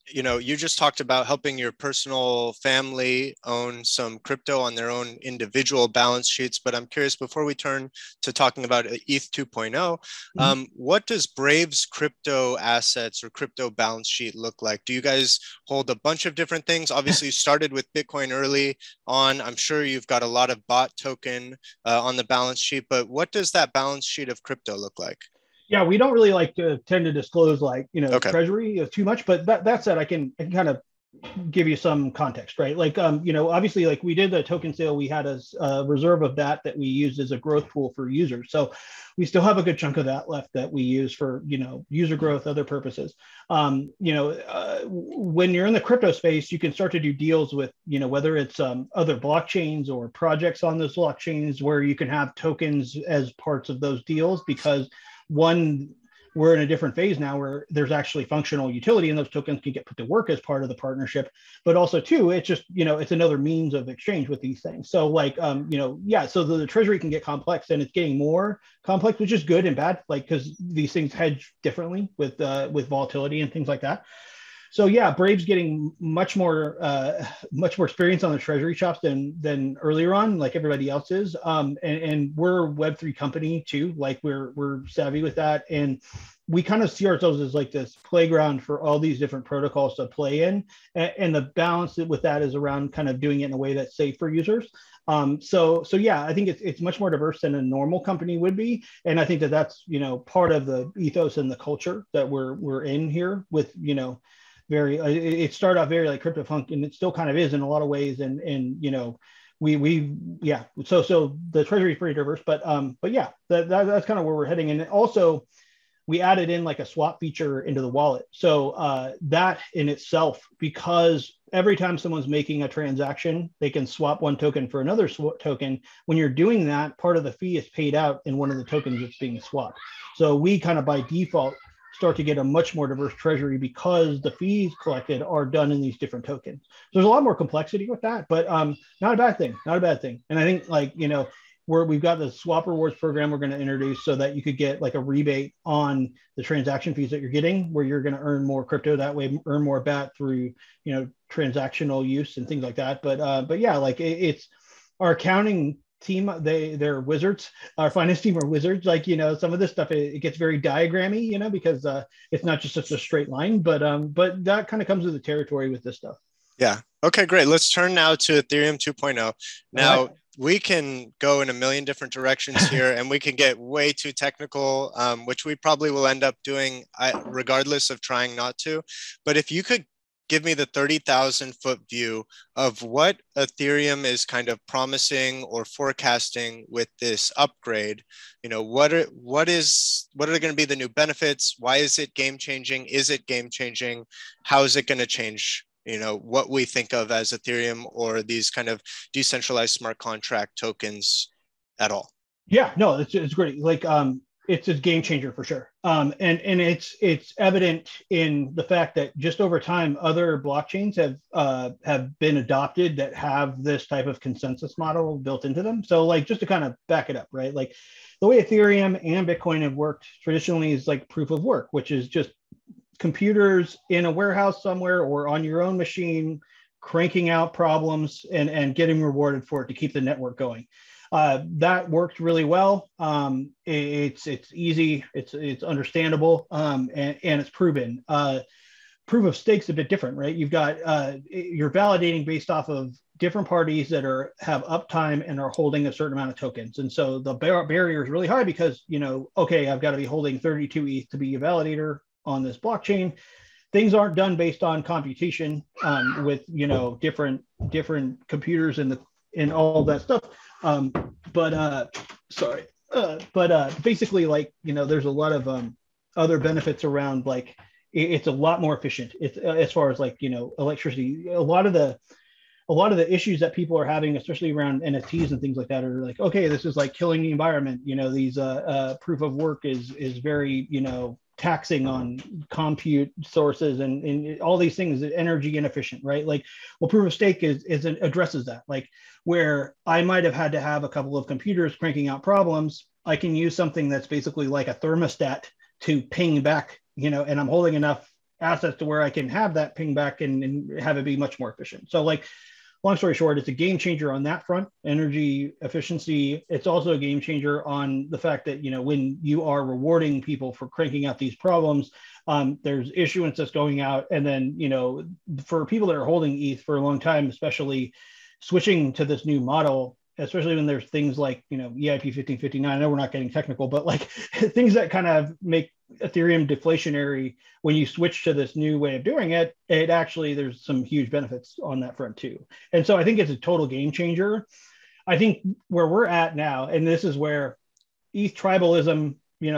you just talked about helping your personal family own some crypto on their own individual balance sheets. But I'm curious, before we turn to talking about ETH 2.0, what does Brave's crypto assets or crypto balance sheet look like? Do you guys hold a bunch of different things? Obviously, you started with Bitcoin early on. I'm sure you've got a lot of bot token on the balance sheet, but what does that balance sheet of crypto look like? Yeah, we don't really like to tend to disclose Okay. treasury too much, but that said, I can kind of give you some context, right? Like, obviously, like we did the token sale, we had a reserve of that we used as a growth pool for users. So we still have a good chunk of that left that we use for, user growth, other purposes. When you're in the crypto space, you can start to do deals with, whether it's other blockchains or projects on those blockchains where you can have tokens as parts of those deals, because one, we're in a different phase now where there's actually functional utility and those tokens can get put to work as part of the partnership. But also two, it's just, it's another means of exchange with these things. So like, so the treasury can get complex, and it's getting more complex, which is good and bad, like, because these things hedge differently with volatility and things like that. So yeah, Brave's getting much more experience on the treasury chops than earlier on, like everybody else is. And we're a Web3 company too. Like we're savvy with that, and we kind of see ourselves as like this playground for all these different protocols to play in. And the balance with that is around kind of doing it in a way that's safe for users. So yeah, I think it's much more diverse than a normal company would be, and I think that's part of the ethos and the culture that we're in here with it started off very like CryptoPunk, and it still kind of is in a lot of ways. And so the treasury is pretty diverse, but yeah, that's kind of where we're heading. And also we added in like a swap feature into the wallet. So that in itself, because every time someone's making a transaction, they can swap one token for another token. When you're doing that, part of the fee is paid out in one of the tokens that's being swapped. So we kind of by default start to get a much more diverse treasury because the fees collected are done in these different tokens. So there's a lot more complexity with that, but not a bad thing. And I think we've got the swap rewards program we're going to introduce so that you could get like a rebate on the transaction fees that you're getting, where you're going to earn more crypto that way, earn more BAT through, transactional use and things like that. But yeah, like it's our accounting team, they're wizards. Our finance team are wizards. Like, some of this stuff, it gets very diagrammy, because it's not just such a straight line, but that kind of comes with the territory with this stuff. Yeah. Okay, great. Let's turn now to Ethereum 2.0. Now, we can go in a million different directions here and we can get way too technical, which we probably will end up doing regardless of trying not to. But if you could give me the 30,000-foot view of what Ethereum is kind of promising or forecasting with this upgrade. What are going to be the new benefits? Why is it game changing? Is it game changing? How is it going to change, what we think of as Ethereum or these kind of decentralized smart contract tokens at all? Yeah, no, it's great. Like, it's a game changer for sure. And it's evident in the fact that just over time, other blockchains have been adopted that have this type of consensus model built into them. So like, just to kind of back it up, right? Like the way Ethereum and Bitcoin have worked traditionally is like proof of work, which is just computers in a warehouse somewhere or on your own machine, cranking out problems and getting rewarded for it to keep the network going. That worked really well. It's easy, it's understandable, and it's proven. Proof of stake's a bit different, right? You've got you're validating based off of different parties that have uptime and are holding a certain amount of tokens, and so the barrier is really high because okay, I've got to be holding 32 ETH to be a validator on this blockchain. Things aren't done based on computation with different computers and all that stuff. Basically, like, there's a lot of other benefits around, like it's a lot more efficient. It's as far as like, electricity. A lot of the issues that people are having, especially around NFTs and things like that, are like, okay, this is like killing the environment. These proof of work is very, taxing on compute sources and all these things, energy inefficient, right? Like, well, proof of stake addresses that. Like, where I might have had to have a couple of computers cranking out problems, I can use something that's basically like a thermostat to ping back, and I'm holding enough assets to where I can have that ping back and have it be much more efficient. So like, long story short, it's a game changer on that front, energy efficiency. It's also a game changer on the fact that, when you are rewarding people for cranking out these problems, there's issuance that's going out. And then, for people that are holding ETH for a long time, especially switching to this new model, especially when there's things like, EIP 1559, I know we're not getting technical, but like things that kind of make Ethereum deflationary, when you switch to this new way of doing it, there's some huge benefits on that front too. And so I think it's a total game changer. I think where we're at now, and this is where ETH tribalism,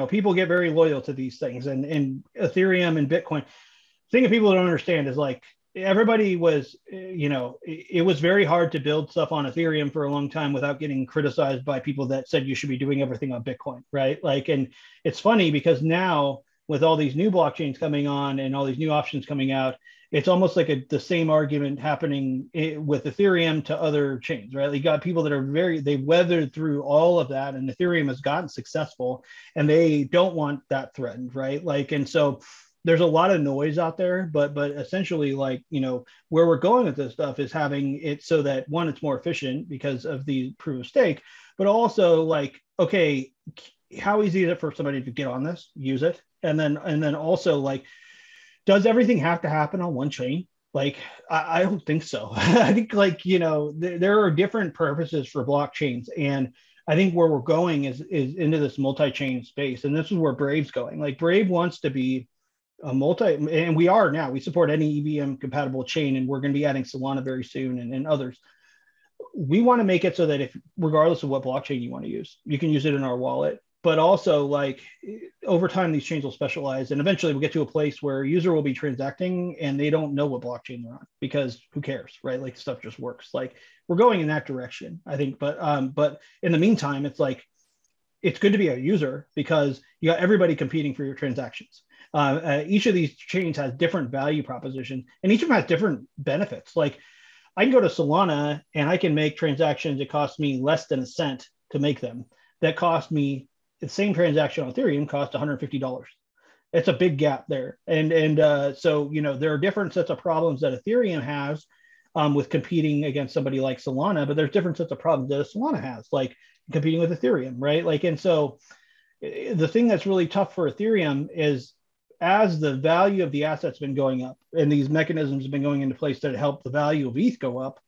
people get very loyal to these things, and Ethereum and Bitcoin. The thing that people don't understand is like, everybody was, it was very hard to build stuff on Ethereum for a long time without getting criticized by people that said you should be doing everything on Bitcoin, right? Like, and it's funny because now with all these new blockchains coming on and all these new options coming out, it's almost like the same argument happening with Ethereum to other chains, right? You got people that are they weathered through all of that, and Ethereum has gotten successful, and they don't want that threatened, right? Like, and so there's a lot of noise out there, but essentially, like, where we're going with this stuff is having it so that, one, it's more efficient because of the proof of stake, but also like, okay, how easy is it for somebody to get on this, use it? And then also, like, does everything have to happen on one chain? Like, I don't think so. I think, like, there are different purposes for blockchains, and I think where we're going is into this multi-chain space, and this is where Brave's going. Like, Brave wants to be and we are now. We support any EVM compatible chain, and we're going to be adding Solana very soon and others. We want to make it so that if, regardless of what blockchain you want to use, you can use it in our wallet. But also, like, over time, these chains will specialize, and eventually we'll get to a place where a user will be transacting and they don't know what blockchain they're on, because who cares, right? Like, stuff just works. Like, we're going in that direction, I think. But in the meantime, it's like, it's good to be a user because you got everybody competing for your transactions. Each of these chains has different value propositions, and each of them has different benefits. Like, I can go to Solana and I can make transactions that cost me less than a cent to make them that cost me the same transaction on Ethereum cost $150. It's a big gap there. So, there are different sets of problems that Ethereum has with competing against somebody like Solana, but there's different sets of problems that Solana has, like competing with Ethereum, right? And so the thing that's really tough for Ethereum is as the value of the asset's been going up and these mechanisms have been going into place that help the value of ETH go up,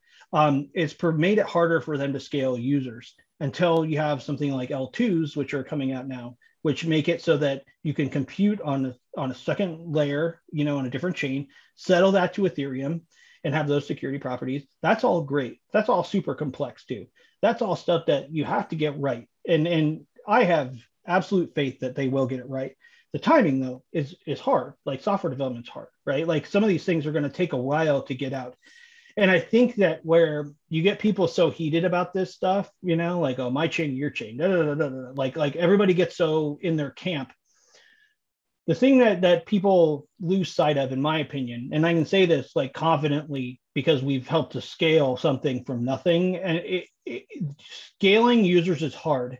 it's made it harder for them to scale users until you have something like L2s, which are coming out now, which make it so that you can compute on a second layer, on a different chain, settle that to Ethereum and have those security properties. That's all great. That's all super complex too. That's all stuff that you have to get right. And I have absolute faith that they will get it right. The timing though is hard. Like software development's hard, right? Like some of these things are going to take a while to get out. And I think that where you get people so heated about this stuff, like, oh, my chain, your chain, like everybody gets so in their camp. The thing that people lose sight of, in my opinion, and I can say this like confidently because we've helped to scale something from nothing, and scaling users is hard.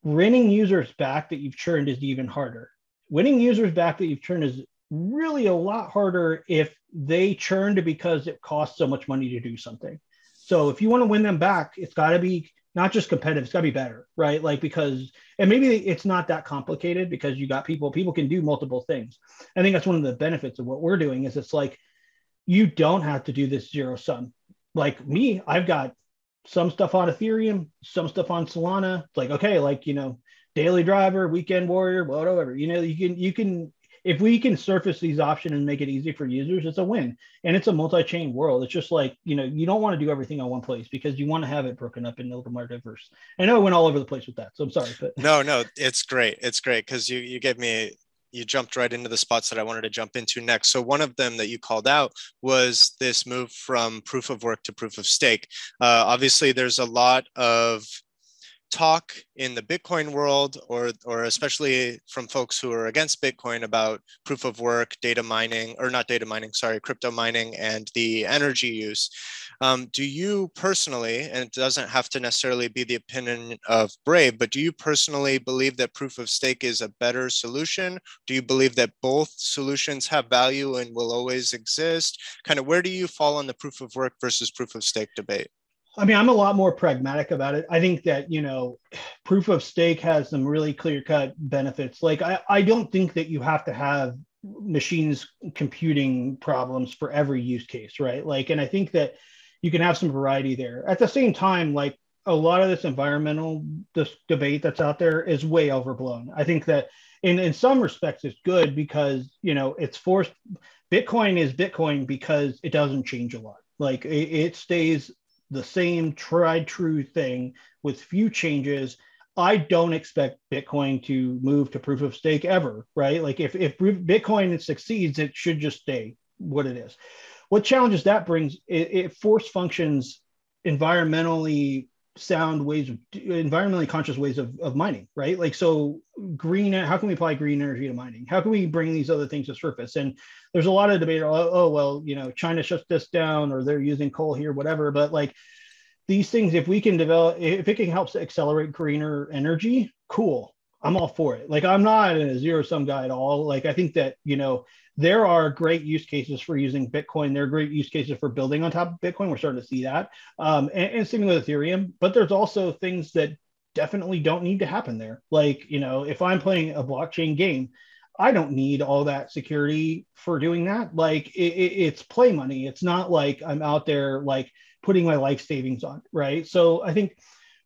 Winning users back that you've churned is even harder. Winning users back that you've churned is really a lot harder if they churned because it costs so much money to do something. So if you want to win them back, it's got to be not just competitive, it's got to be better, right? And maybe it's not that complicated because you got people can do multiple things. I think that's one of the benefits of what we're doing is it's like, you don't have to do this zero sum. Like me, I've got some stuff on Ethereum, some stuff on Solana. It's like, okay, daily driver, weekend warrior, whatever, you can, if we can surface these options and make it easy for users, it's a win. And it's a multi-chain world. It's just like, you don't want to do everything on one place because you want to have it broken up in a little more diverse. I know I went all over the place with that, so I'm sorry. But No, it's great. It's great because you jumped right into the spots that I wanted to jump into next. So one of them that you called out was this move from proof of work to proof of stake. Obviously, there's a lot of talk in the Bitcoin world, or especially from folks who are against Bitcoin, about proof of work, data mining, or not data mining, sorry, crypto mining and the energy use. Do you personally, and it doesn't have to necessarily be the opinion of Brave, but do you personally believe that proof of stake is a better solution? Do you believe that both solutions have value and will always exist? Kind of where do you fall on the proof of work versus proof of stake debate? I mean, I'm a lot more pragmatic about it. I think that, proof of stake has some really clear-cut benefits. Like, I don't think that you have to have machines computing problems for every use case, right? And I think that you can have some variety there. At the same time, like, a lot of this environmental debate that's out there is way overblown. I think that in some respects it's good because, it's forced. Bitcoin is Bitcoin because it doesn't change a lot. Like, it stays the same tried true thing with few changes. I don't expect Bitcoin to move to proof of stake ever, right? Like if Bitcoin succeeds, it should just stay what it is. What challenges that brings, it force functions environmentally conscious ways of mining, right? Like, so how can we apply green energy to mining? How can we bring these other things to surface? And there's a lot of debate, China shuts this down or they're using coal here, whatever. But like these things, if it can help to accelerate greener energy, cool. I'm all for it. Like, I'm not a zero sum guy at all. Like, I think that, there are great use cases for using Bitcoin. There are great use cases for building on top of Bitcoin. We're starting to see that. And same with Ethereum, but there's also things that definitely don't need to happen there. Like, if I'm playing a blockchain game, I don't need all that security for doing that. Like, it's play money. It's not like I'm out there like putting my life savings on, right? So I think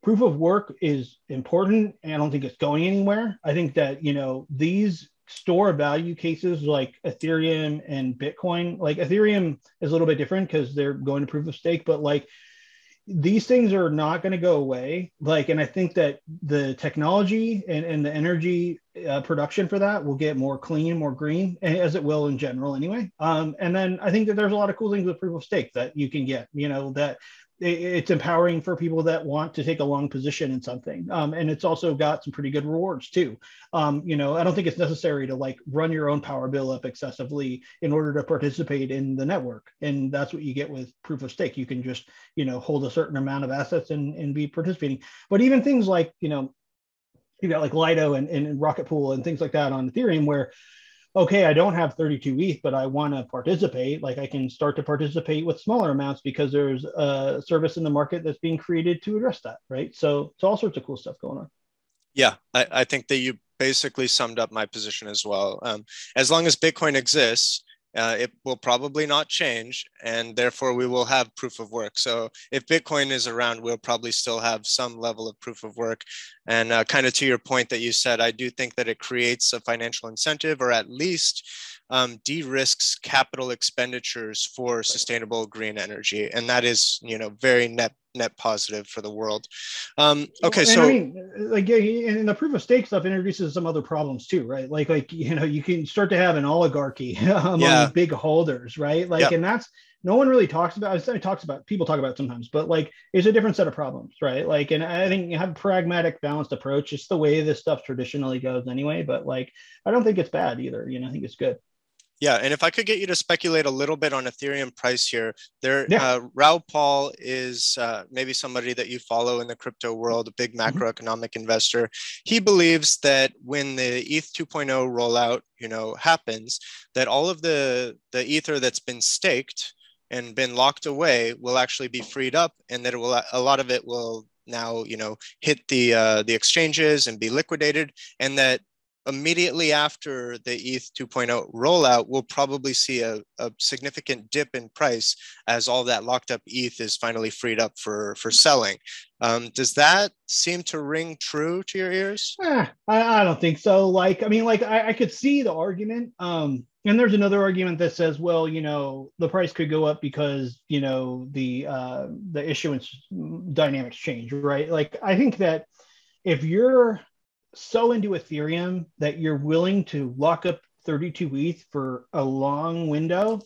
proof of work is important, and I don't think it's going anywhere. I think that, these store value cases like Ethereum and Bitcoin, like Ethereum is a little bit different because they're going to proof of stake, but like these things are not going to go away. Like, and I think that the technology and the energy production for that will get more clean, more green, as it will in general anyway. And then I think that there's a lot of cool things with proof of stake that you can get, that it's empowering for people that want to take a long position in something. And it's also got some pretty good rewards too. You know, I don't think it's necessary to like run your own power bill up excessively in order to participate in the network. And that's what you get with proof of stake. You can just, you know, hold a certain amount of assets and be participating. But even things like, you know, you got like Lido and Rocket Pool and things like that on Ethereum where, okay, I don't have 32 ETH, but I want to participate. Like I can start to participate with smaller amounts because there's a service in the market that's being created to address that, right? So it's all sorts of cool stuff going on. Yeah, I think that you basically summed up my position as well. As long as Bitcoin exists, it will probably not change, and therefore we will have proof of work. So if Bitcoin is around, we'll probably still have some level of proof of work. And kind of to your point that you said, I do think that it creates a financial incentive, or at least de-risks capital expenditures for sustainable green energy. And that is, you know, very net positive for the world. Okay, so I mean, like, yeah, and the proof of stake stuff introduces some other problems too, right? Like you know, you can start to have an oligarchy among big holders, right? Like, and that's no one really talks about. People talk about it sometimes, but like, it's a different set of problems, right? Like, and I think you have a pragmatic, balanced approach. It's the way this stuff traditionally goes anyway. But like, I don't think it's bad either. You know, I think it's good. Yeah, and if I could get you to speculate a little bit on Ethereum price here, Raoul Pal is maybe somebody that you follow in the crypto world, a big macroeconomic investor. He believes that when the ETH 2.0 rollout, you know, happens, that all of the ether that's been staked and been locked away will actually be freed up, and that it will, a lot of it will now, you know, hit the exchanges and be liquidated, and that immediately after the ETH 2.0 rollout, we'll probably see a significant dip in price as all that locked up ETH is finally freed up for selling. Does that seem to ring true to your ears? I don't think so. Like, I mean, like I could see the argument. And there's another argument that says, well, you know, the price could go up because, you know, the issuance dynamics change, right? Like, I think that if you're so into Ethereum that you're willing to lock up 32 ETH for a long window,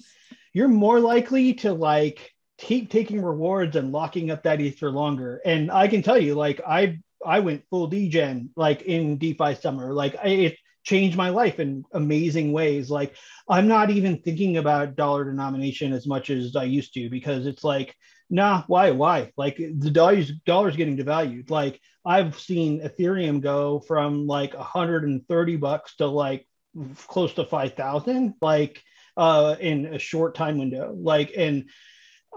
you're more likely to like keep taking rewards and locking up that ETH for longer. And I can tell you, like, I went full degen like in DeFi summer. Like, it changed my life in amazing ways. Like, I'm not even thinking about dollar denomination as much as I used to, because it's like, nah, why? Like, the dollar's getting devalued. Like, I've seen Ethereum go from like $130 to like close to 5,000, like in a short time window. Like, and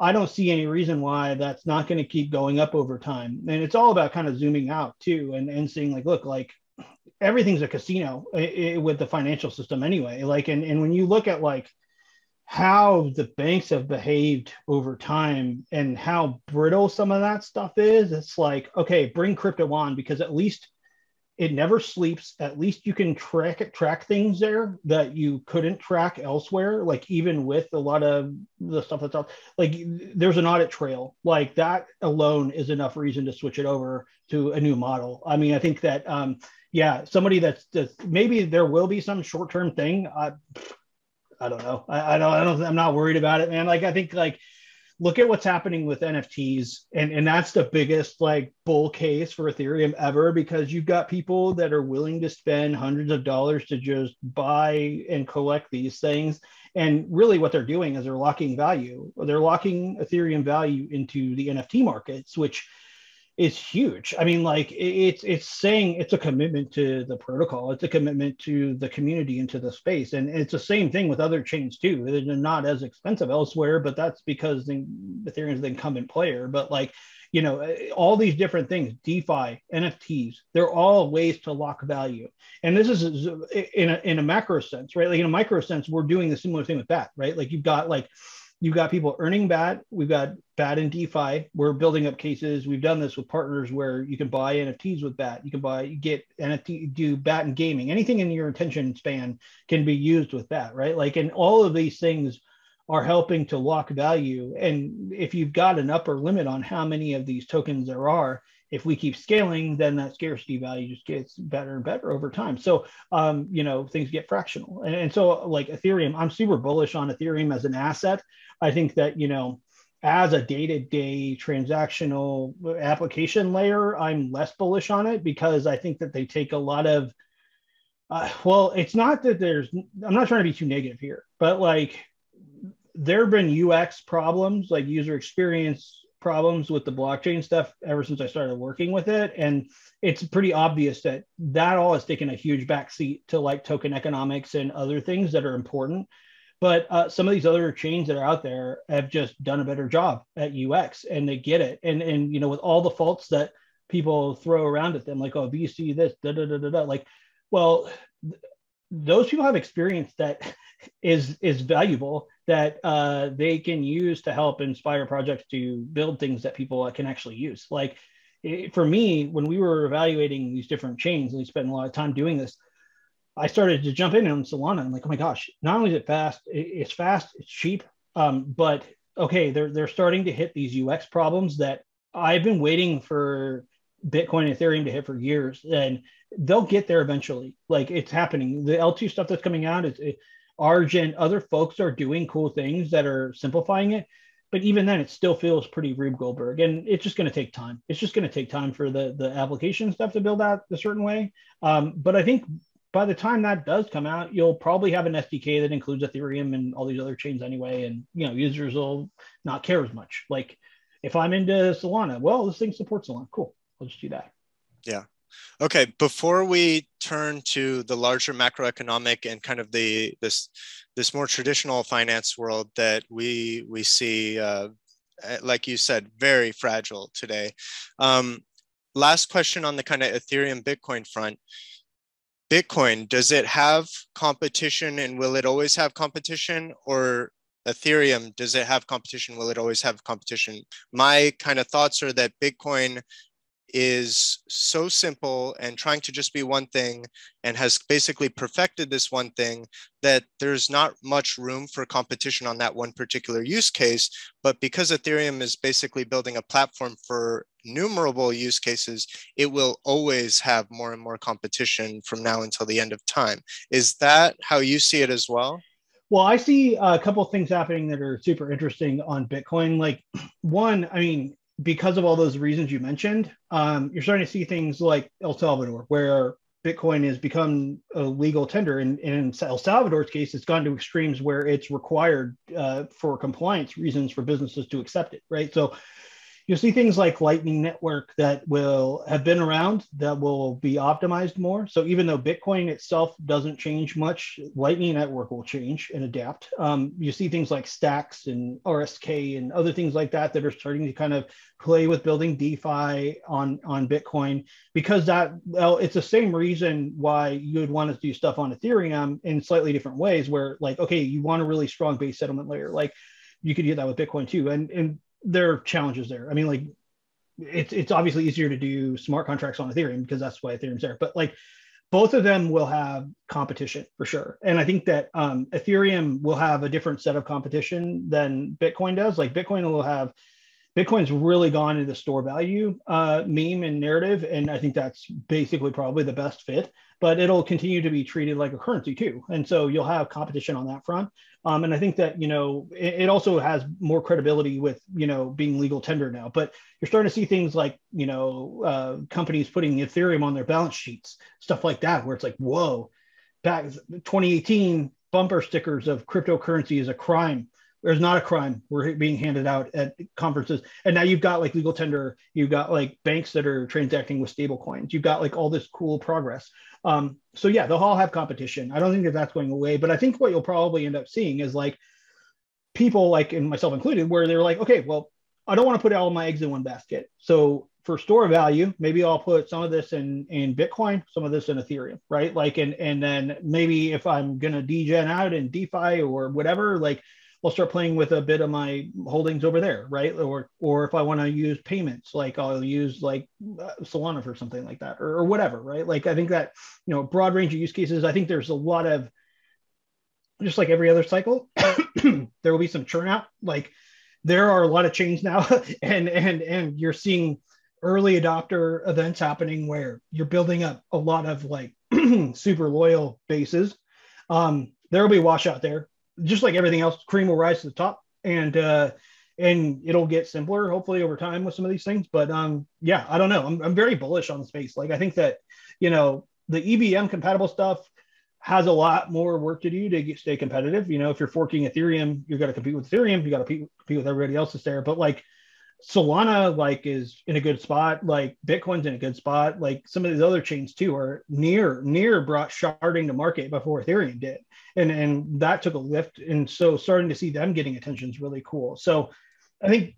I don't see any reason why that's not going to keep going up over time. And it's all about kind of zooming out too, and seeing like, look, like everything's a casino with the financial system anyway. Like, and when you look at like how the banks have behaved over time and how brittle some of that stuff is, it's like, okay, bring crypto on, because at least it never sleeps. At least you can track things there that you couldn't track elsewhere. Like, even with a lot of the stuff that's out, like there's an audit trail, like that alone is enough reason to switch it over to a new model. I mean, I think that, somebody that's maybe there will be some short-term thing. I don't know. I'm not worried about it, man. Like, I think like, look at what's happening with NFTs. And that's the biggest like bull case for Ethereum ever, because you've got people that are willing to spend hundreds of dollars to just buy and collect these things. And really what they're doing is they're locking value. They're locking Ethereum value into the NFT markets, which is huge. I mean, like it's saying it's a commitment to the protocol. It's a commitment to the community and to the space. And it's the same thing with other chains too. They're not as expensive elsewhere, but that's because Ethereum is the incumbent player. But like, you know, all these different things, DeFi, NFTs, they're all ways to lock value. And this is in a macro sense, right? Like in a micro sense, we're doing the similar thing with BAT, right? Like you've got people earning BAT. We've got BAT in DeFi. We're building up cases. We've done this with partners where you can buy NFTs with BAT. You can get NFT, do BAT in gaming. Anything in your attention span can be used with BAT, right? Like, and all of these things are helping to lock value. And if you've got an upper limit on how many of these tokens there are, if we keep scaling, then that scarcity value just gets better and better over time. So, you know, things get fractional. And so like Ethereum, I'm super bullish on Ethereum as an asset. I think that, you know, as a day-to-day transactional application layer, I'm less bullish on it because I think that they take a lot of, well, it's not that I'm not trying to be too negative here, but like there have been UX problems, like user experience problems with the blockchain stuff ever since I started working with it. And it's pretty obvious that all has taken a huge backseat to like token economics and other things that are important. But some of these other chains that are out there have just done a better job at UX, and they get it. And with all the faults that people throw around at them, like, oh, VC this, da da da da da, like, well, those people have experience that is valuable that they can use to help inspire projects to build things that people can actually use. Like for me, when we were evaluating these different chains, and we spent a lot of time doing this, I started to jump in on Solana. I'm like, oh my gosh, not only is it fast, it's cheap, but okay, they're starting to hit these UX problems that I've been waiting for Bitcoin and Ethereum to hit for years, and they'll get there eventually. Like it's happening. The L2 stuff that's coming out is Arj and other folks are doing cool things that are simplifying it. But even then, it still feels pretty Rube Goldberg, and it's just going to take time. It's just going to take time for the application stuff to build out a certain way. But I think by the time that does come out, you'll probably have an SDK that includes Ethereum and all these other chains anyway, and users will not care as much. Like if I'm into Solana, well, this thing supports Solana. Cool, I'll just do that. Yeah. Okay. Before we turn to the larger macroeconomic and kind of this more traditional finance world that we see, like you said, very fragile today. Last question on the kind of Ethereum Bitcoin front. Bitcoin, does it have competition, and will it always have competition? Or Ethereum, does it have competition? Will it always have competition? My kind of thoughts are that Bitcoin is so simple and trying to just be one thing, and has basically perfected this one thing, that there's not much room for competition on that one particular use case. But because Ethereum is basically building a platform for innumerable use cases, it will always have more and more competition from now until the end of time. Is that how you see it as well? Well, I see a couple of things happening that are super interesting on Bitcoin. Like one, I mean, because of all those reasons you mentioned, you're starting to see things like El Salvador, where Bitcoin has become a legal tender. And in El Salvador's case, it's gone to extremes where it's required for compliance reasons for businesses to accept it, right? So you'll see things like Lightning Network that will have been around that will be optimized more. So even though Bitcoin itself doesn't change much, Lightning Network will change and adapt. You see things like Stacks and RSK and other things like that that are starting to kind of play with building DeFi on Bitcoin, because it's the same reason why you would want to do stuff on Ethereum in slightly different ways, where like, okay, you want a really strong base settlement layer. Like you could get that with Bitcoin too. And there are challenges there. I mean, like it's obviously easier to do smart contracts on Ethereum because that's why Ethereum's there. But like both of them will have competition for sure. And I think that Ethereum will have a different set of competition than Bitcoin does. Like Bitcoin's really gone into the store value meme and narrative. And I think that's basically probably the best fit, but it'll continue to be treated like a currency too. And so you'll have competition on that front. And I think that, it also has more credibility with, being legal tender now, but you're starting to see things like, companies putting Ethereum on their balance sheets, stuff like that, where it's like, whoa, back 2018 bumper stickers of cryptocurrency is a crime. There's not a crime. We're being handed out at conferences. And now you've got like legal tender, you've got like banks that are transacting with stable coins. You've got like all this cool progress. So yeah, they'll all have competition. I don't think that that's going away, but I think what you'll probably end up seeing is like people like, and myself included, where they're like, okay, well, I don't want to put all my eggs in one basket. So for store value, maybe I'll put some of this in Bitcoin, some of this in Ethereum, right? Like, and then maybe if I'm going to degen out in DeFi or whatever, like, I'll start playing with a bit of my holdings over there, right? Or if I want to use payments, like I'll use like Solana for something like that, or whatever, right? Like I think that, broad range of use cases. I think there's a lot of, just like every other cycle, there will be some churn out. Like there are a lot of chains now, and you're seeing early adopter events happening where you're building up a lot of like super loyal bases. There will be washout there. Just like everything else, cream will rise to the top, and and it'll get simpler hopefully over time with some of these things. But yeah, I don't know. I'm very bullish on the space. Like I think that, the EVM compatible stuff has a lot more work to do to stay competitive. If you're forking Ethereum, you've got to compete with Ethereum. You got to compete with everybody else that's there. But like Solana, like is in a good spot. Like Bitcoin's in a good spot. Like some of these other chains too are near brought sharding to market before Ethereum did, and that took a lift. And so starting to see them getting attention is really cool. So I think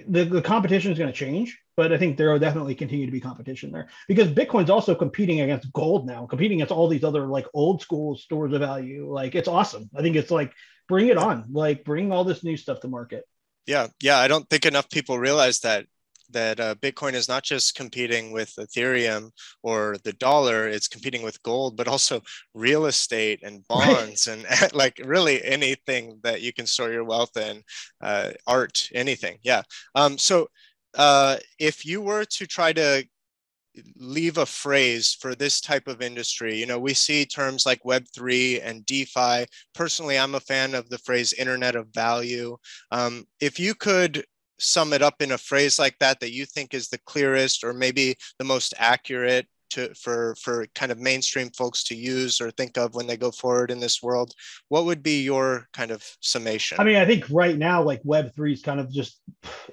the competition is going to change, but I think there will definitely continue to be competition there because Bitcoin's also competing against gold now, competing against all these other like old school stores of value. Like it's awesome. I think it's like, bring it on, like bring all this new stuff to market. Yeah. I don't think enough people realize that Bitcoin is not just competing with Ethereum or the dollar, it's competing with gold, but also real estate and bonds and like really anything that you can store your wealth in, art, anything. Yeah. So if you were to try to leave a phrase for this type of industry, we see terms like Web3 and DeFi. Personally, I'm a fan of the phrase Internet of Value. If you could sum it up in a phrase like that you think is the clearest or maybe the most accurate for kind of mainstream folks to use or think of when they go forward in this world, what would be your kind of summation? I mean, I think right now, like Web3 is kind of just,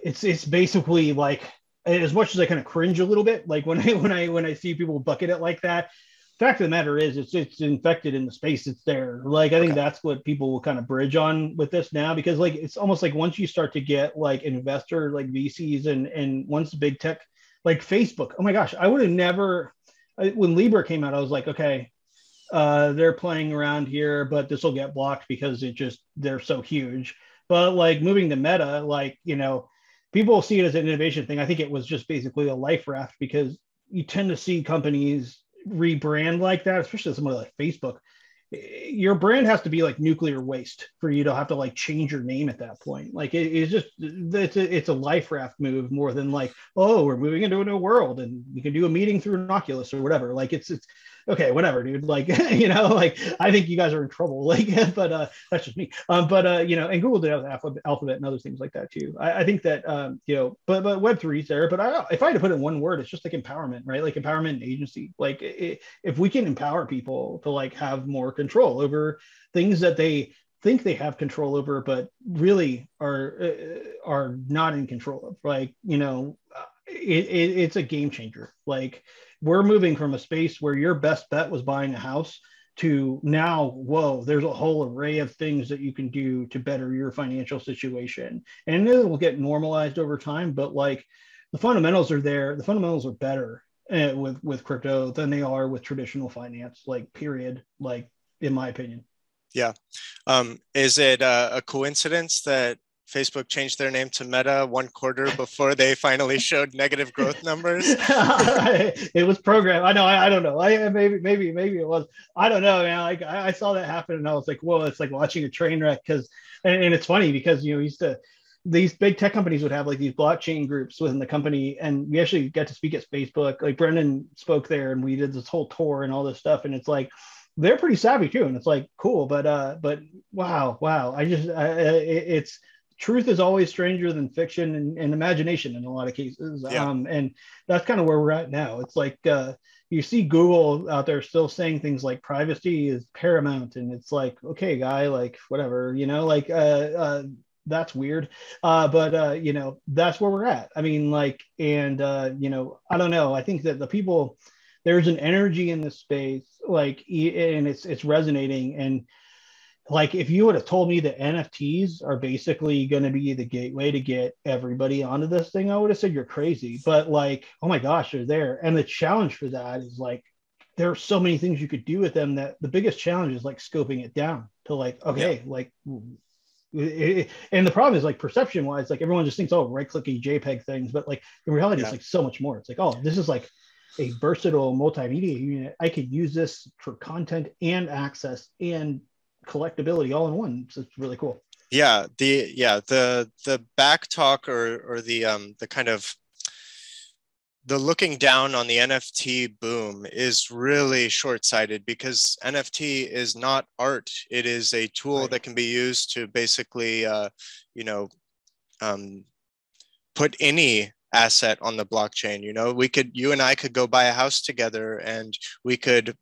it's basically like, as much as I kind of cringe a little bit, like when I see people bucket it like that, fact of the matter is it's infected in the space. It's there. Like, I think that's what people will kind of bridge on with this now, because like, it's almost like once you start to get like investor, like VCs and once big tech, like Facebook, oh my gosh, I would have never, when Libra came out, I was like, okay, they're playing around here, but this will get blocked because they're so huge. But like moving to Meta, like, people see it as an innovation thing. I think it was just basically a life raft because you tend to see companies rebrand like that, especially somebody like Facebook. Your brand has to be like nuclear waste for you to have to like change your name at that point. Like it's a life raft move more than like, oh, we're moving into a new world and you can do a meeting through an Oculus or whatever. Like it's okay, whatever, dude. Like, like I think you guys are in trouble. Like, but that's just me. And Google did have Alphabet and other things like that too. I think that but Web3 is there. But if I had to put it in one word, it's just like empowerment, right? Like empowerment and agency. Like if we can empower people to like have more control over things that they think they have control over, but really are not in control of. Like, it's a game changer. Like we're moving from a space where your best bet was buying a house to now, whoa, there's a whole array of things that you can do to better your financial situation. And it will get normalized over time, but like the fundamentals are there. The fundamentals are better with crypto than they are with traditional finance, like period, like in my opinion. Yeah. Is it a coincidence that Facebook changed their name to Meta 1 quarter before they finally showed negative growth numbers? It was programmed. I know. I don't know. Maybe it was. I don't know, man. Like I saw that happen, and I was like, "Whoa!" It's like watching a train wreck. And it's funny because these big tech companies would have like these blockchain groups within the company, and we actually got to speak at Facebook. Like Brendan spoke there, and we did this whole tour and all this stuff. And it's like they're pretty savvy too, and it's like cool. But wow. It's truth is always stranger than fiction and imagination in a lot of cases. Yeah. And that's kind of where we're at now. It's like you see Google out there still saying things like privacy is paramount. And it's like, okay, guy, like whatever, that's weird. But that's where we're at. I mean, like, and, I don't know. I think that the people, there's an energy in this space, like, and it's resonating. And like, if you would have told me that NFTs are basically going to be the gateway to get everybody onto this thing, I would have said you're crazy. But like, oh my gosh, they're there. And the challenge for that is like, there are so many things you could do with them that the biggest challenge is like scoping it down to like, okay, like, and the problem is like perception wise, like everyone just thinks, oh, right clicking JPEG things. But like in reality, it's like so much more. It's like, oh, this is like a versatile multimedia unit. I could use this for content and access and collectability all in one. So it's really cool. Yeah, the back talk or the kind of the looking down on the NFT boom is really short-sighted because NFT is not art. It is a tool that can be used to basically put any asset on the blockchain. You know, you and I could go buy a house together, and we could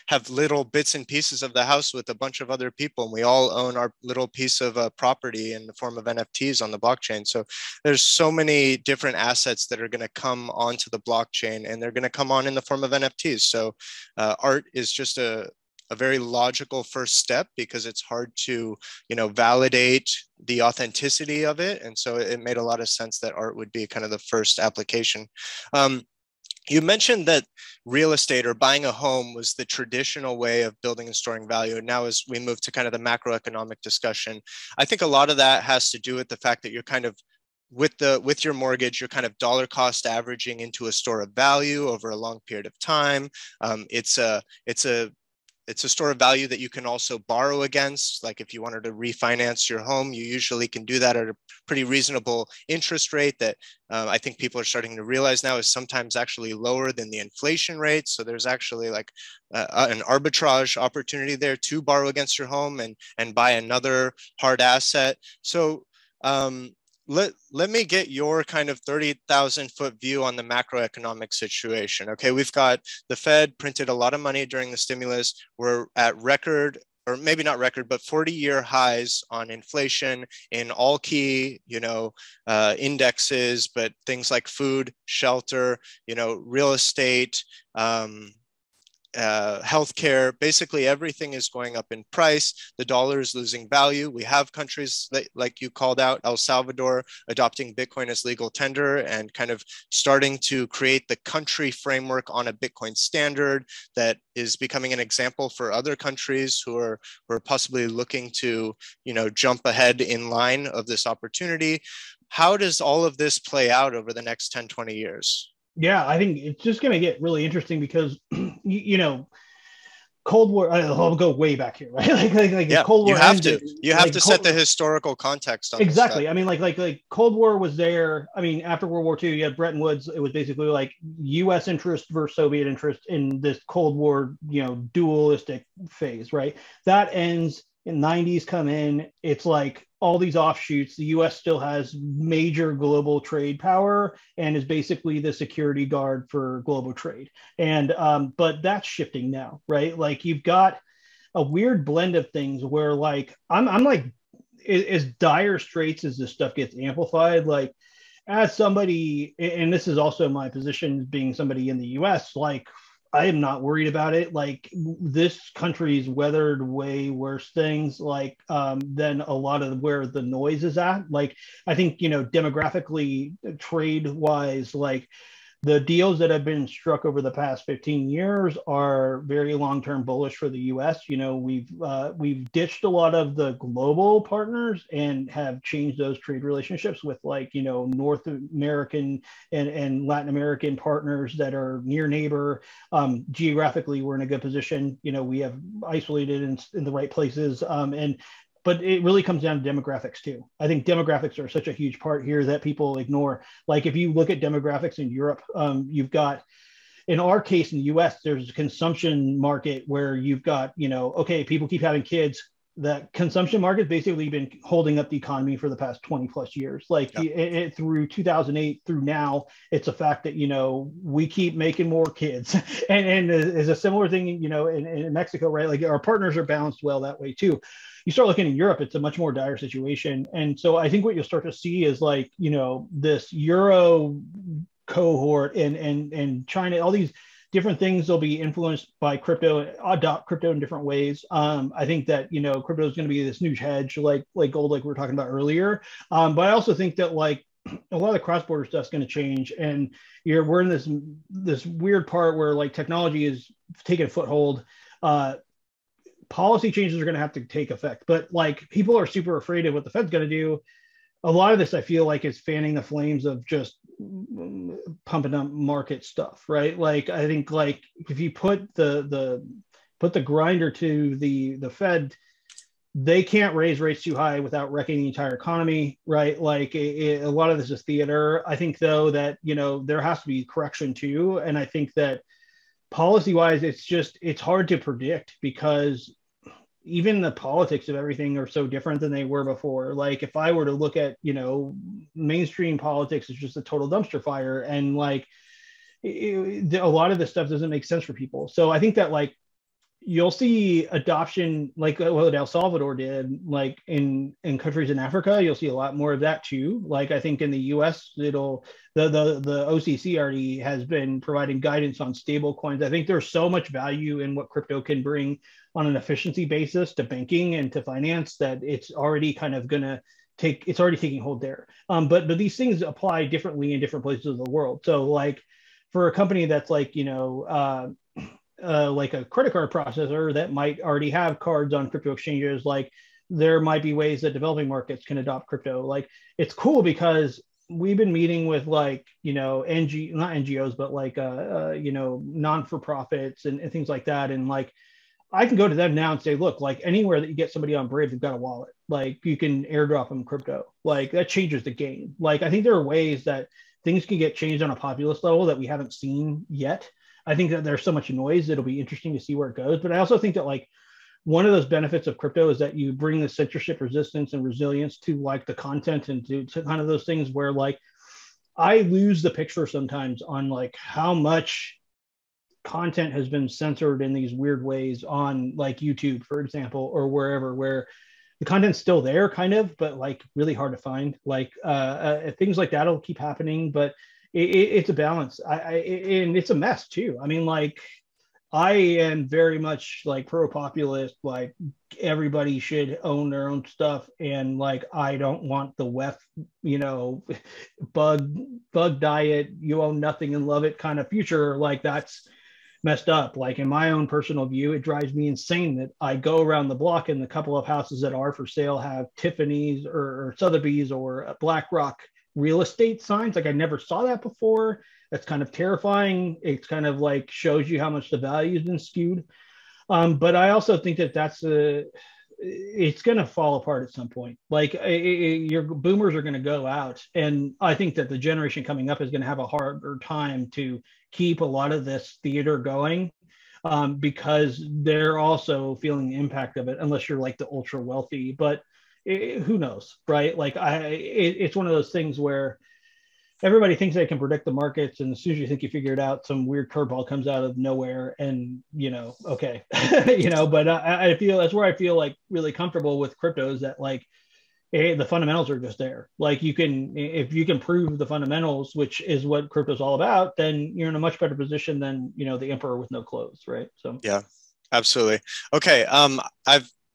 have little bits and pieces of the house with a bunch of other people, and we all own our little piece of property in the form of NFTs on the blockchain. So there's so many different assets that are going to come onto the blockchain, and they're going to come on in the form of NFTs. So art is just a very logical first step, because it's hard to, validate the authenticity of it. And so it made a lot of sense that art would be kind of the first application. You mentioned that real estate or buying a home was the traditional way of building and storing value. And now as we move to kind of the macroeconomic discussion, I think a lot of that has to do with the fact that you're kind of with your mortgage, you're kind of dollar cost averaging into a store of value over a long period of time. It's a store of value that you can also borrow against. Like if you wanted to refinance your home, you usually can do that at a pretty reasonable interest rate that I think people are starting to realize now is sometimes actually lower than the inflation rate. So there's actually like an arbitrage opportunity there to borrow against your home and buy another hard asset. So let me get your kind of 30,000 foot view on the macroeconomic situation. Okay, we've got the Fed printed a lot of money during the stimulus. We're at record, or maybe not record, but 40-year highs on inflation in all key, indexes, but things like food, shelter, real estate, healthcare, basically everything is going up in price. The dollar is losing value. We have countries like you called out, El Salvador, adopting Bitcoin as legal tender and kind of starting to create the country framework on a Bitcoin standard that is becoming an example for other countries who are possibly looking to, jump ahead in line of this opportunity. How does all of this play out over the next 10, 20 years? Yeah, I think it's just going to get really interesting because, Cold War, I'll go way back here, right? Like yeah, Cold War. You have to set the historical context on exactly. I mean, like Cold War was there. I mean, after World War II, you had Bretton Woods. It was basically like U.S. interest versus Soviet interest in this Cold War, dualistic phase, right? That ends. In 90s come in, it's like all these offshoots. The US still has major global trade power and is basically the security guard for global trade. And but that's shifting now, right? Like you've got a weird blend of things where like I'm like as dire straits as this stuff gets amplified, like as somebody, and this is also my position being somebody in the US, like I am not worried about it. Like this country's weathered way worse things like than a lot of where the noise is at. Like I think, demographically, trade wise, like the deals that have been struck over the past 15 years are very long-term bullish for the U.S. We've ditched a lot of the global partners and have changed those trade relationships with North American and Latin American partners that are near neighbor. Geographically, we're in a good position. We have isolated in the right places. But it really comes down to demographics too. I think demographics are such a huge part here that people ignore. Like if you look at demographics in Europe, you've got, in our case in the US, there's a consumption market where you've got, okay, people keep having kids. That consumption market basically been holding up the economy for the past 20 plus years. Like it through 2008 through now, it's a fact that, we keep making more kids. and is a similar thing, in Mexico, right? Like our partners are balanced well that way too. You start looking in Europe, it's a much more dire situation. And so I think what you'll start to see is like, this Euro cohort and China, all these different things will be influenced by crypto, adopt crypto in different ways. I think that, crypto is going to be this new hedge, like gold, like we were talking about earlier. But I also think that like a lot of the cross-border stuff is going to change. And we're in this weird part where like technology is taking a foothold. Policy changes are going to have to take effect, but like people are super afraid of what the Fed's going to do. A lot of this, I feel like, is fanning the flames of just pumping up market stuff, right? Like I think like if you put the grinder to the Fed, they can't raise rates too high without wrecking the entire economy, right? Like a lot of this is theater. I think though that there has to be correction too, and I think that policy wise, it's hard to predict because even the politics of everything are so different than they were before. Like if I were to look at, mainstream politics is just a total dumpster fire, and like a lot of this stuff doesn't make sense for people. So I think that like you'll see adoption like what El Salvador did, like in countries in Africa. You'll see a lot more of that too. Like I think in the US, the OCC already has been providing guidance on stable coins. I think there's so much value in what crypto can bring on an efficiency basis to banking and to finance that it's already kind of it's already taking hold there. But these things apply differently in different places of the world. So like for a company that's like, like a credit card processor that might already have cards on crypto exchanges, like there might be ways that developing markets can adopt crypto. Like it's cool because we've been meeting with like, not NGOs, but like, non-for-profits and things like that. And like, I can go to them now and say, look, like anywhere that you get somebody on Brave, they've got a wallet, like you can airdrop them crypto. Like that changes the game. Like I think there are ways that things can get changed on a populist level that we haven't seen yet. I think that there's so much noise. It'll be interesting to see where it goes. But I also think that like one of those benefits of crypto is that you bring the censorship resistance and resilience to like the content and to kind of those things where like I lose the picture sometimes on like how much content has been censored in these weird ways on like YouTube, for example, or wherever, where the content's still there kind of, but like really hard to find. Like things like that'll keep happening, but it's a balance. And it's a mess too. I mean, like I am very much like pro-populist, like everybody should own their own stuff. And like, I don't want the WEF, bug diet, you own nothing and love it kind of future. Like that's messed up. Like in my own personal view, it drives me insane that I go around the block and the couple of houses that are for sale have Tiffany's or Sotheby's or BlackRock real estate signs. Like I never saw that before. That's kind of terrifying. It's kind of like shows you how much the value has been skewed. But I also think that it's going to fall apart at some point. Like your boomers are going to go out. And I think that the generation coming up is going to have a harder time to keep a lot of this theater going because they're also feeling the impact of it, unless you're like the ultra wealthy. But who knows, right? Like it's one of those things where everybody thinks they can predict the markets, and as soon as you think you figure it out, some weird curveball comes out of nowhere, and okay, But I feel that's where I feel like really comfortable with crypto is that like the fundamentals are just there. Like if you can prove the fundamentals, which is what crypto is all about, then you're in a much better position than the emperor with no clothes, right? So yeah, absolutely. Okay,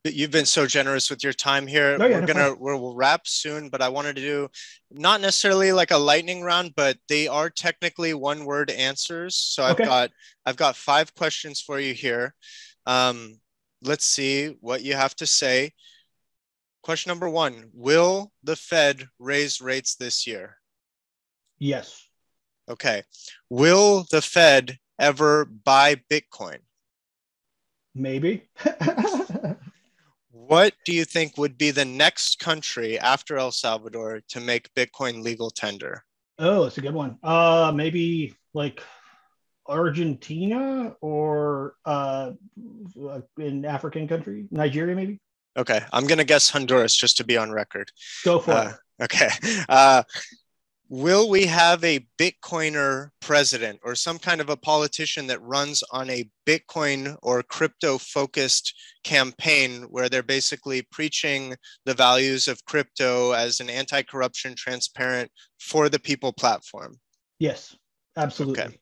you've been so generous with your time here. We'll wrap soon, but I wanted to do not necessarily like a lightning round, but they are technically one-word answers. So I've got 5 questions for you here. Let's see what you have to say. Question number 1: will the Fed raise rates this year? Yes. Okay. Will the Fed ever buy Bitcoin? Maybe. What do you think would be the next country after El Salvador to make Bitcoin legal tender? Oh, that's a good one. Maybe like Argentina or an African country, Nigeria, maybe. Okay, I'm gonna guess Honduras just to be on record. Go for it. Okay. Will we have a Bitcoiner president or some kind of a politician that runs on a Bitcoin or crypto-focused campaign where they're basically preaching the values of crypto as an anti-corruption, transparent, for the people platform? Yes, absolutely. Okay.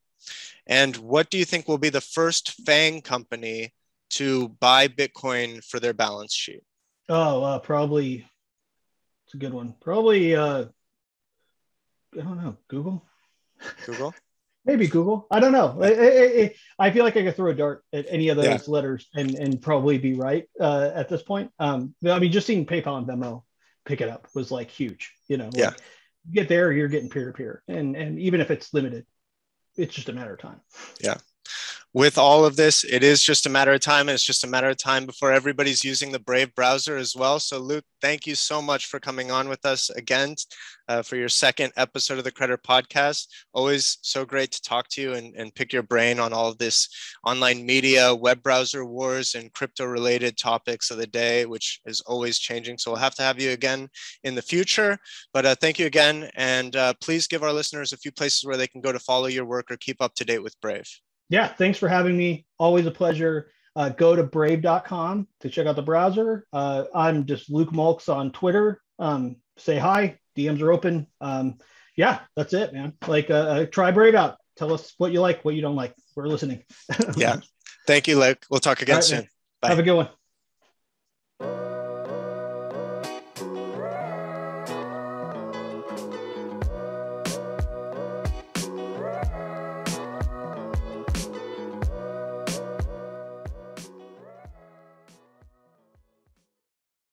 And what do you think will be the first FANG company to buy Bitcoin for their balance sheet? Oh, probably. It's a good one. Probably. I don't know. Google? Maybe Google. I don't know. I feel like I could throw a dart at any of those letters and probably be right at this point. I mean, just seeing PayPal and Venmo pick it up was like huge. You get there, you're getting peer-to-peer. And even if it's limited, it's just a matter of time. Yeah. with all of this, it is just a matter of time. And it's just a matter of time before everybody's using the Brave browser as well. So Luke, thank you so much for coming on with us again for your second episode of the Credder Podcast. Always so great to talk to you and pick your brain on all of this online media, web browser wars, and crypto related topics of the day, which is always changing. So we'll have to have you again in the future. But thank you again. And please give our listeners a few places where they can go to follow your work or keep up to date with Brave. Yeah, thanks for having me. Always a pleasure. Go to brave.com to check out the browser. I'm just Luke Mulks on Twitter. Say hi. DMs are open. Yeah, that's it, man. Like, try Brave out. Tell us what you like, what you don't like. We're listening. Yeah. Thank you, Luke. We'll talk again soon. Bye. Have a good one.